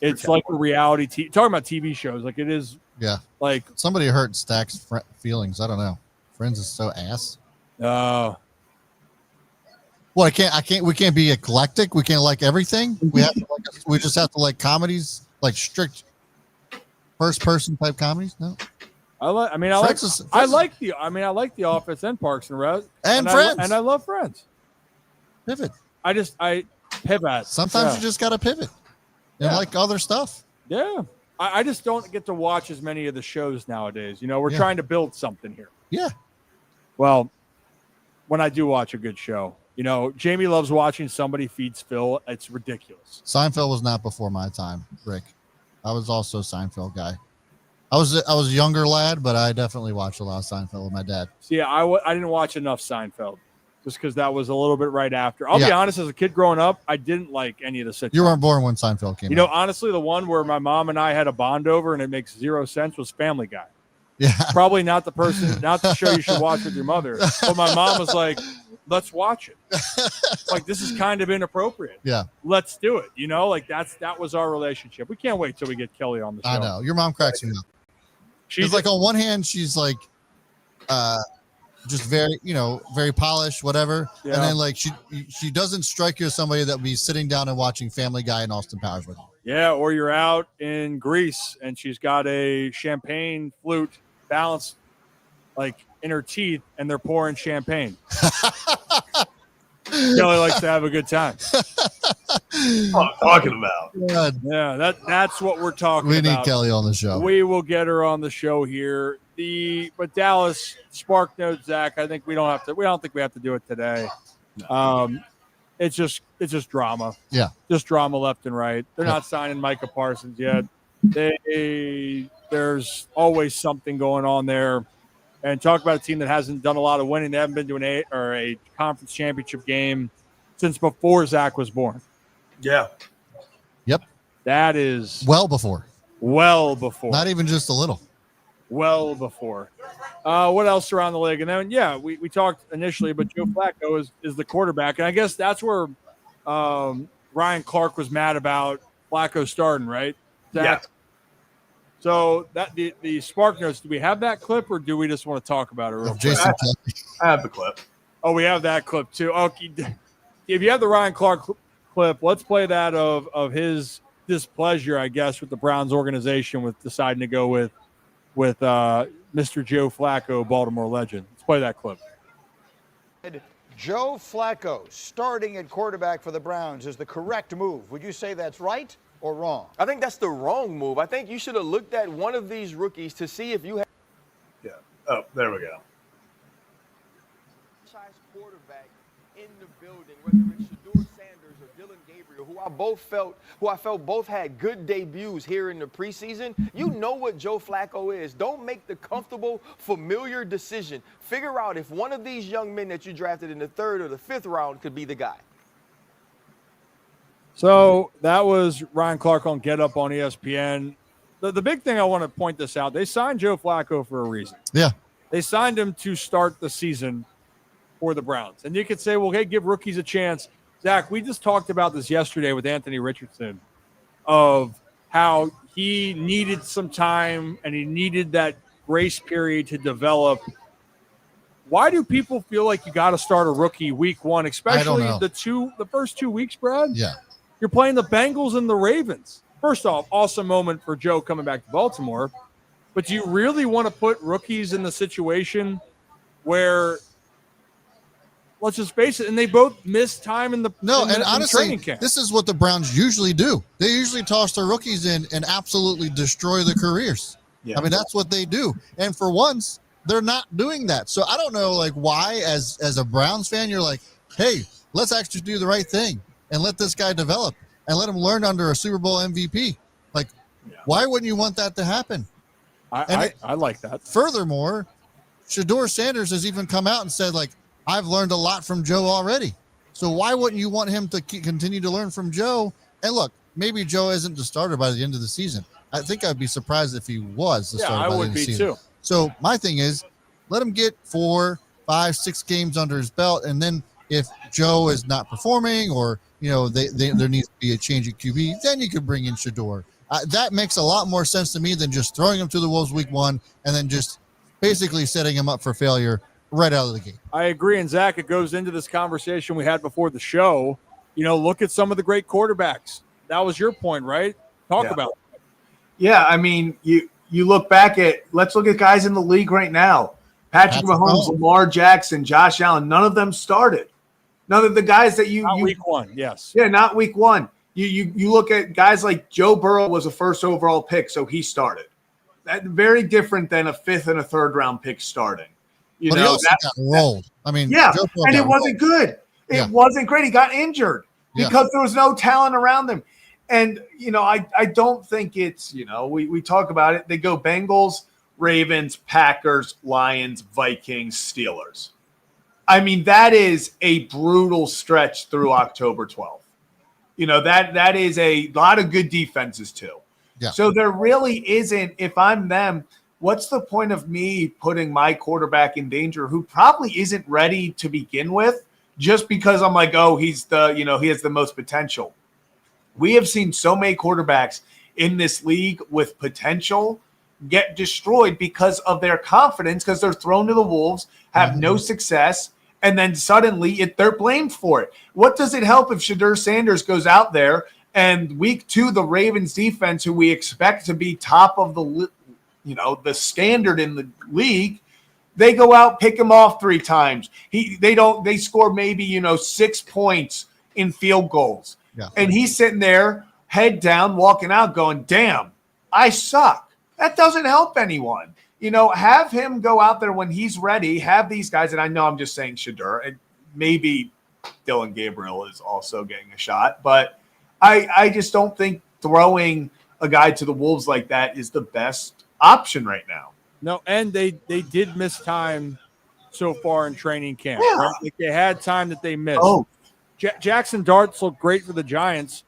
like a reality talking about TV shows, like it is. Yeah. Like somebody hurt Stack's feelings. I don't know. Friends is so ass. Well, I can't. We can't be eclectic. We can't like everything. We just have to like comedies, like strict first person type comedies. No. I like The Office and Parks and Rec and Friends, and I love Friends. Pivot. I pivot. Sometimes you just got to pivot and like other stuff. Yeah. I just don't get to watch as many of the shows nowadays. We're trying to build something here. Yeah. Well, when I do watch a good show, Jamie loves watching Somebody Feeds Phil. It's ridiculous. Seinfeld was not before my time, Rick. I was also a Seinfeld guy. I was a younger lad, but I definitely watched a lot of Seinfeld with my dad. See, I didn't watch enough Seinfeld just because that was a little bit right after. I'll be honest, as a kid growing up, I didn't like any of the sitcoms. You weren't born when Seinfeld came out. Honestly, the one where my mom and I had a bond over and it makes zero sense was Family Guy. Yeah. Probably not the show you should watch with your mother. But my mom was like, let's watch it. Like, this is kind of inappropriate. Yeah. Let's do it. That was our relationship. We can't wait till we get Kelly on the show. I know. Your mom cracks me up. She's like, on one hand, she's like, just very, very polished, whatever. Yeah. And then like she doesn't strike you as somebody that would be sitting down and watching Family Guy and Austin Powers with you. Yeah, or you're out in Greece and she's got a champagne flute balanced like in her teeth and they're pouring champagne. Kelly likes to have a good time. What I'm talking about. God. Yeah, that's what we're talking about. We need Kelly on the show. We will get her on the show here. But Dallas Spark Note, Zach, I think we don't think we have to do it today. No. It's just drama. Yeah. Just drama left and right. They're not signing Micah Parsons yet. There's always something going on there. And talk about a team that hasn't done a lot of winning. They haven't been to a conference championship game since before Zach was born. Yeah. Yep. That is well before. Not even just a little. Well before. What else around the league? And then, we talked initially, but Joe Flacco is the quarterback. And I guess that's where Ryan Clark was mad about Flacco starting, right? Zach? Yeah. So that the Spark Notes, do we have that clip or do we just want to talk about it real quick? Jason I have the clip. Oh, we have that clip too. Okay. If you have the Ryan Clark clip, let's play that of his displeasure, I guess, with the Browns organization with deciding to go with Mr. Joe Flacco, Baltimore legend. Let's play that clip. Joe Flacco starting at quarterback for the Browns is the correct move. Would you say that's right or wrong? I think that's the wrong move. I think you should have looked at one of these rookies to see if you had. Yeah. Oh, there we go. Quarterback in the building, whether it's Shador Sanders or Dylan Gabriel, who I felt both had good debuts here in the preseason. You know what Joe Flacco is. Don't make the comfortable, familiar decision. Figure out if one of these young men that you drafted in the 3rd or the 5th round could be the guy. So that was Ryan Clark on Get Up on ESPN. The big thing I want to point this out, they signed Joe Flacco for a reason. Yeah. They signed him to start the season for the Browns. And you could say, well, hey, give rookies a chance. Zach, we just talked about this yesterday with Anthony Richardson of how he needed some time and he needed that grace period to develop. Why do people feel like you got to start a rookie week one, especially the first 2 weeks, Brad? Yeah. You're playing the Bengals and the Ravens. First off, awesome moment for Joe coming back to Baltimore. But do you really want to put rookies in the situation where, let's just face it, and they both missed time in the honestly, training camp? this is what the Browns usually do. They usually toss their rookies in and absolutely destroy their careers. Yeah. I mean, that's what they do. And for once, they're not doing that. So I don't know, like, why as a Browns fan, you're like, hey, let's actually do the right thing and let this guy develop and let him learn under a Super Bowl MVP. Like, why wouldn't you want that to happen? I like that. Furthermore, Shedeur Sanders has even come out and said, like, I've learned a lot from Joe already. So why wouldn't you want him to continue to learn from Joe? And look, maybe Joe isn't the starter by the end of the season. I think I'd be surprised if he was the starter by the end of the season. I would be too. So my thing is, let him get 4, 5, 6 games under his belt, and then if Joe is not performing, or there needs to be a change in QB, then you could bring in Shedeur. That makes a lot more sense to me than just throwing him to the Wolves week 1 and then just basically setting him up for failure right out of the gate. I agree. And Zach, it goes into this conversation we had before the show. Look at some of the great quarterbacks. That was your point, right? Talk about it. Yeah, I mean, you look back let's look at guys in the league right now. Patrick Mahomes, Lamar Jackson, Josh Allen, none of them started. None of the guys that not week 1, yes. Yeah, not week 1. You look at guys like Joe Burrow was a first overall pick, so he started. That's very different than a 5th and a 3rd round pick starting. But he also got rolled. I mean, and it wasn't good. It wasn't great. He got injured because there was no talent around him. And, I don't think it's, we talk about it. They go Bengals, Ravens, Packers, Lions, Vikings, Steelers. I mean, that is a brutal stretch through October 12th. That is a lot of good defenses too. Yeah. So there really isn't, if I'm them, what's the point of me putting my quarterback in danger who probably isn't ready to begin with just because I'm like, oh, he has the most potential. We have seen so many quarterbacks in this league with potential get destroyed because of their confidence, because they're thrown to the wolves, have no success, and then suddenly they're blamed for it. What does it help if Shedeur Sanders goes out there and week 2, the Ravens defense, who we expect to be top of the standard in the league, they go out, pick him off 3 times. They score maybe, 6 points in field goals. Yeah. And he's sitting there, head down, walking out going, damn, I suck. That doesn't help anyone. Have him go out there when he's ready, have these guys, and I know I'm just saying Shedeur, and maybe Dylan Gabriel is also getting a shot, but I just don't think throwing a guy to the Wolves like that is the best option right now. No, and they did miss time so far in training camp. Yeah. Right? Like they had time that they missed. Oh. Jackson Darts look great for the Giants.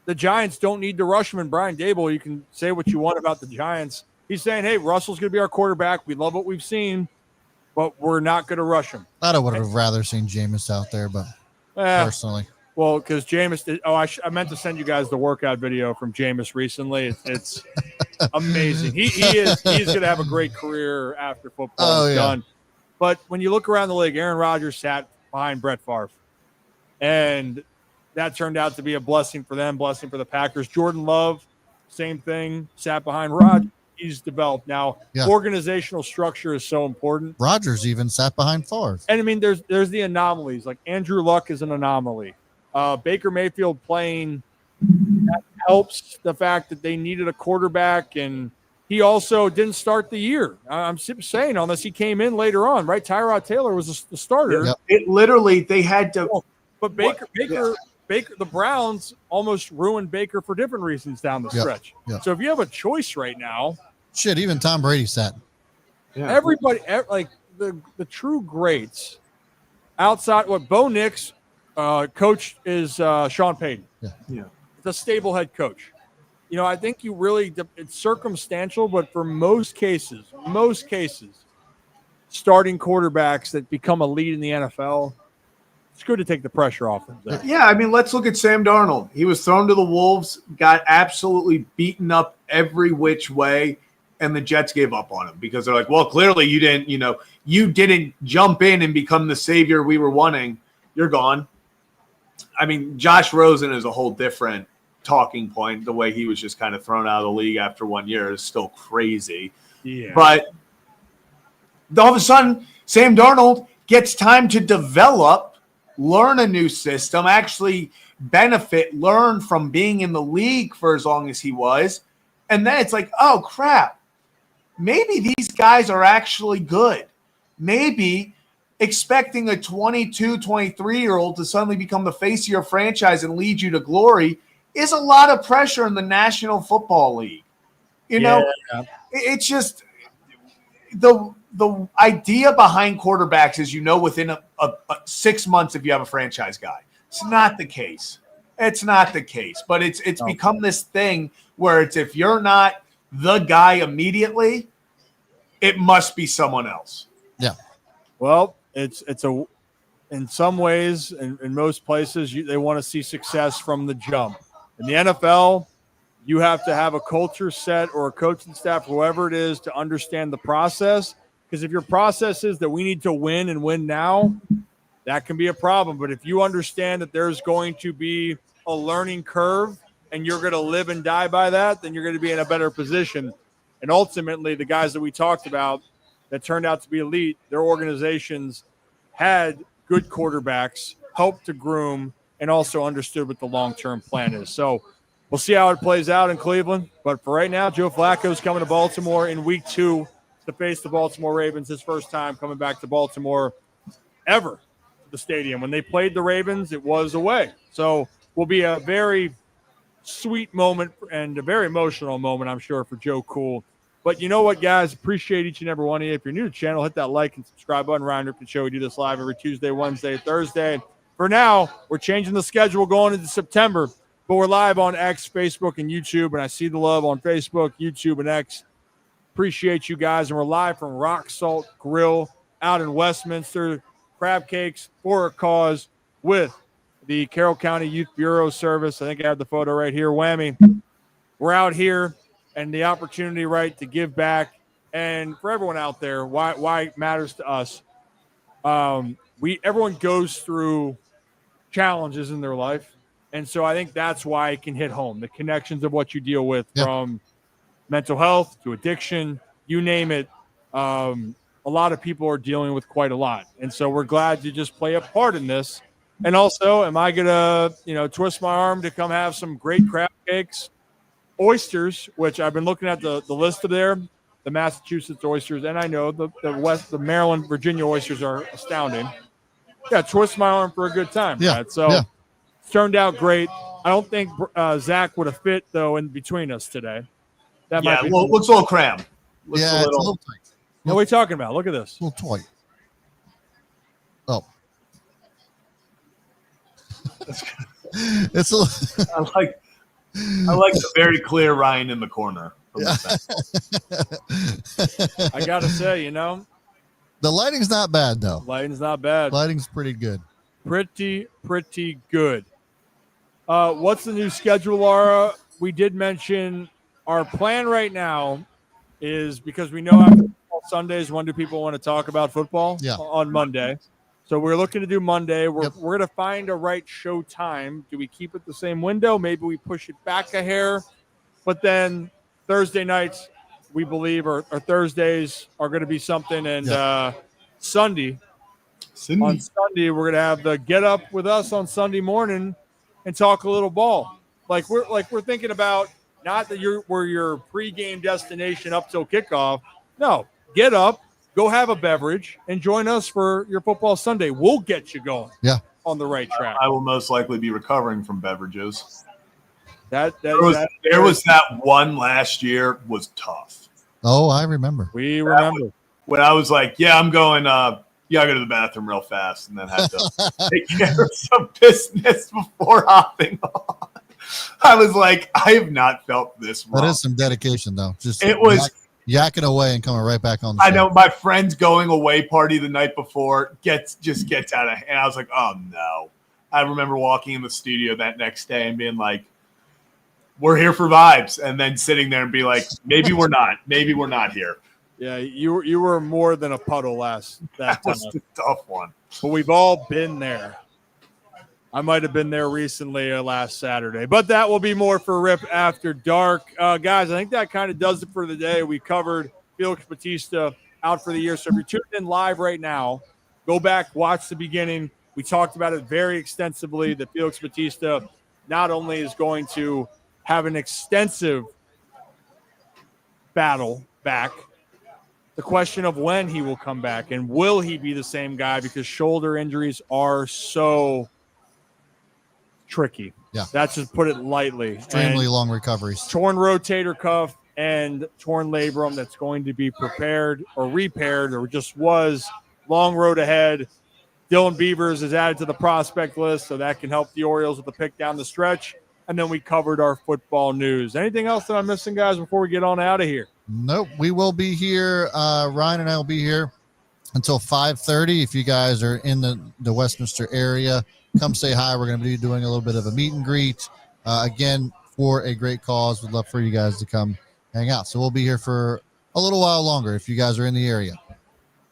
The Giants don't need to rush him. And Brian Dable, you can say what you want about the Giants. He's saying, hey, Russell's going to be our quarterback. We love what we've seen, but we're not going to rush him. I would have rather seen Jameis out there, but personally. Well, because Jameis did, I meant to send you guys the workout video from Jameis recently. It's amazing. He's going to have a great career after football is done. But when you look around the league, Aaron Rodgers sat behind Brett Favre. And that turned out to be a blessing for them, blessing for the Packers. Jordan Love, same thing, sat behind Rodgers. He's developed. Now, organizational structure is so important. Rodgers even sat behind Favre. And, I mean, there's the anomalies. Like, Andrew Luck is an anomaly. Baker Mayfield playing, that helps the fact that they needed a quarterback, and he also didn't start the year. I'm saying, unless he came in later on, right? Tyrod Taylor was the starter. Yep. It literally, they had to – but Baker, the Browns almost ruined Baker for different reasons down the stretch. Yep. So if you have a choice right now, even Tom Brady sat. Yeah. Everybody, like the true greats, outside what Bo Nix, coach is Sean Payton. Yeah, it's a stable head coach. I think you really it's circumstantial, but for most cases, starting quarterbacks that become elite in the NFL. It's good to take the pressure off them. Yeah, I mean, let's look at Sam Darnold. He was thrown to the Wolves, got absolutely beaten up every which way, and the Jets gave up on him because they're like, well, clearly you didn't jump in and become the savior we were wanting. You're gone. I mean, Josh Rosen is a whole different talking point. The way he was just kind of thrown out of the league after 1 year is still crazy. Yeah. But all of a sudden, Sam Darnold gets time to develop, learn a new system, actually learn from being in the league for as long as he was. And then it's like, oh, crap. Maybe these guys are actually good. Maybe expecting a 22, 23-year-old to suddenly become the face of your franchise and lead you to glory is a lot of pressure in the National Football League. You know, it's just the idea behind quarterbacks is, within a 6 months if you have a franchise guy. It's not the case. It's not the case. But it's become this thing where it's if you're not the guy immediately, it must be someone else. Yeah. Well, in some ways, in most places, they want to see success from the jump. In the NFL, you have to have a culture set or a coaching staff, whoever it is, to understand the process. Because if your process is that we need to win and win now, that can be a problem. But if you understand that there's going to be a learning curve and you're going to live and die by that, then you're going to be in a better position. And ultimately, the guys that we talked about that turned out to be elite, their organizations had good quarterbacks, helped to groom, and also understood what the long-term plan is. So we'll see how it plays out in Cleveland. But for right now, Joe Flacco's coming to Baltimore in week 2 to face the Baltimore Ravens. His first time coming back to Baltimore ever to the stadium. When they played the Ravens, it was away. So will be a very sweet moment and a very emotional moment, I'm sure, for Joe Cool. But you know what, guys? Appreciate each and every one of you. If you're new to the channel, hit that like and subscribe button. Ryan Ripken Show. We do this live every Tuesday, Wednesday, Thursday. For now, we're changing the schedule going into September, but we're live on X, Facebook, and YouTube, and I see the love on Facebook, YouTube, and X. Appreciate you guys, and we're live from Rock Salt Grill out in Westminster. Crab cakes for a cause with the Carroll County Youth Bureau Service. I think I have the photo right here. Whammy. We're out here, and the opportunity, right, to give back. And for everyone out there, why it matters to us, everyone goes through challenges in their life. And so I think that's why it can hit home. The connections of what you deal with, from mental health to addiction, you name it. A lot of people are dealing with quite a lot. And so we're glad to just play a part in this. And also, am I going to, twist my arm to come have some great crab cakes, oysters, which I've been looking at the list of there, the Massachusetts oysters. And I know the Maryland, Virginia oysters are astounding. Yeah, twist my arm for a good time. Yeah. Brad. So it's turned out great. I don't think Zach would have fit, though, in between us today. That might be looks a little cramped. It's a little tight. What are we talking about? Look at this. A little tight. Oh. It's a little. I like the very clear Ryan in the corner. I got to say, the lighting's not bad, though. Lighting's not bad. Lighting's pretty good. Pretty good. What's the new schedule, Laura? We did mention our plan right now is, because we know after Sundays, when do people want to talk about football? Yeah. On Monday. So we're looking to do Monday. We're going to find a right show time. Do we keep it the same window? Maybe we push it back a hair. But then Thursday nights, we believe, or Thursdays are going to be something. And Sunday, on Sunday, we're going to have the get up with us on Sunday morning and talk a little ball. We're thinking about, not that we're your pregame destination up till kickoff. No, get up, go have a beverage, and join us for your football Sunday. We'll get you going on the right track. I will most likely be recovering from beverages. There was that one last year was tough. Oh, I remember. We remember. When I was like, I'm going, I go to the bathroom real fast and then have to take care of some business before hopping on. I was like, I have not felt this wrong. That is some dedication, though. It was yakking away and coming right back on the show. I know my friend's going away party the night before gets out of hand. I was like, oh no. I remember walking in the studio that next day and being like, we're here for vibes, and then sitting there and be like, maybe we're not here. Yeah, you were more than a puddle that was a tough one. But we've all been there. I might have been there recently last Saturday, but that will be more for Rip After Dark. Guys, I think that kind of does it for the day. We covered Felix Bautista out for the year. So if you're tuned in live right now, go back, watch the beginning. We talked about it very extensively that Felix Bautista not only is going to have an extensive battle back, the question of when he will come back and will he be the same guy, because shoulder injuries are so tricky. Yeah. That's just put it lightly. Extremely long recoveries. Torn rotator cuff and torn labrum that's going to be prepared or repaired or just was. Long road ahead. Dylan Beavers is added to the prospect list, so that can help the Orioles with the pick down the stretch. And then we covered our football news. Anything else that I'm missing, guys, before we get on out of here? Nope. We will be here. Ryan and I will be here until 5:30. If you guys are in the Westminster area, come say hi. We're going to be doing a little bit of a meet and greet. Again, for a great cause. We'd love for you guys to come hang out. So we'll be here for a little while longer if you guys are in the area.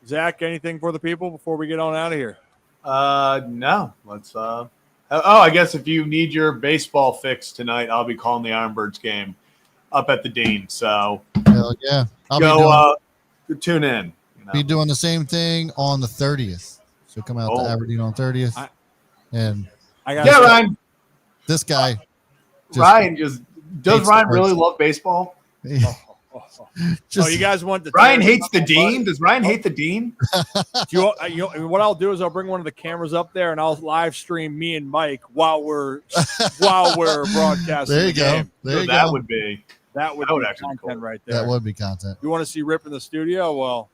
Zach, anything for the people before we get on out of here? No. Let's I guess if you need your baseball fix tonight, I'll be calling the Ironbirds game up at the Dean. So hell yeah. Tune in. Be doing the same thing on the 30th. So come out to Aberdeen on 30th. Ryan. This guy. Ryan does Ryan really love baseball? You guys want the Ryan hates the Dean? Does Ryan hate the Dean? What I'll do is I'll bring one of the cameras up there and I'll live stream me and Mike while we're broadcasting. There you go. That would be actually content cool. Right there. That would be content. You want to see Rip in the studio? Well,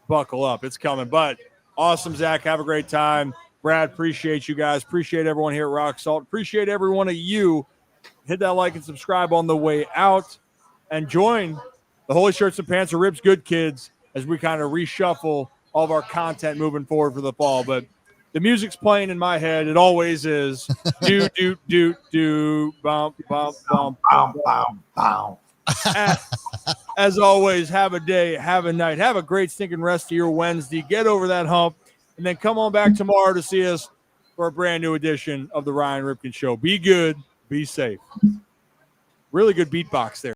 buckle up. It's coming. But awesome, Zach. Have a great time. Brad, appreciate you guys. Appreciate everyone here at Rock Salt. Appreciate every one of you. Hit that like and subscribe on the way out. And join the Holy Shirts and Pants of Rip's Good Kids as we kind of reshuffle all of our content moving forward for the fall. But the music's playing in my head. It always is. Do, do, do, do, bump, bump, bump, bump, bump, bump. As always, have a day, have a night, have a great stinking rest of your Wednesday. Get over that hump, and then come on back tomorrow to see us for a brand new edition of the Ryan Ripken Show. Be good, be safe. Really good beatbox there.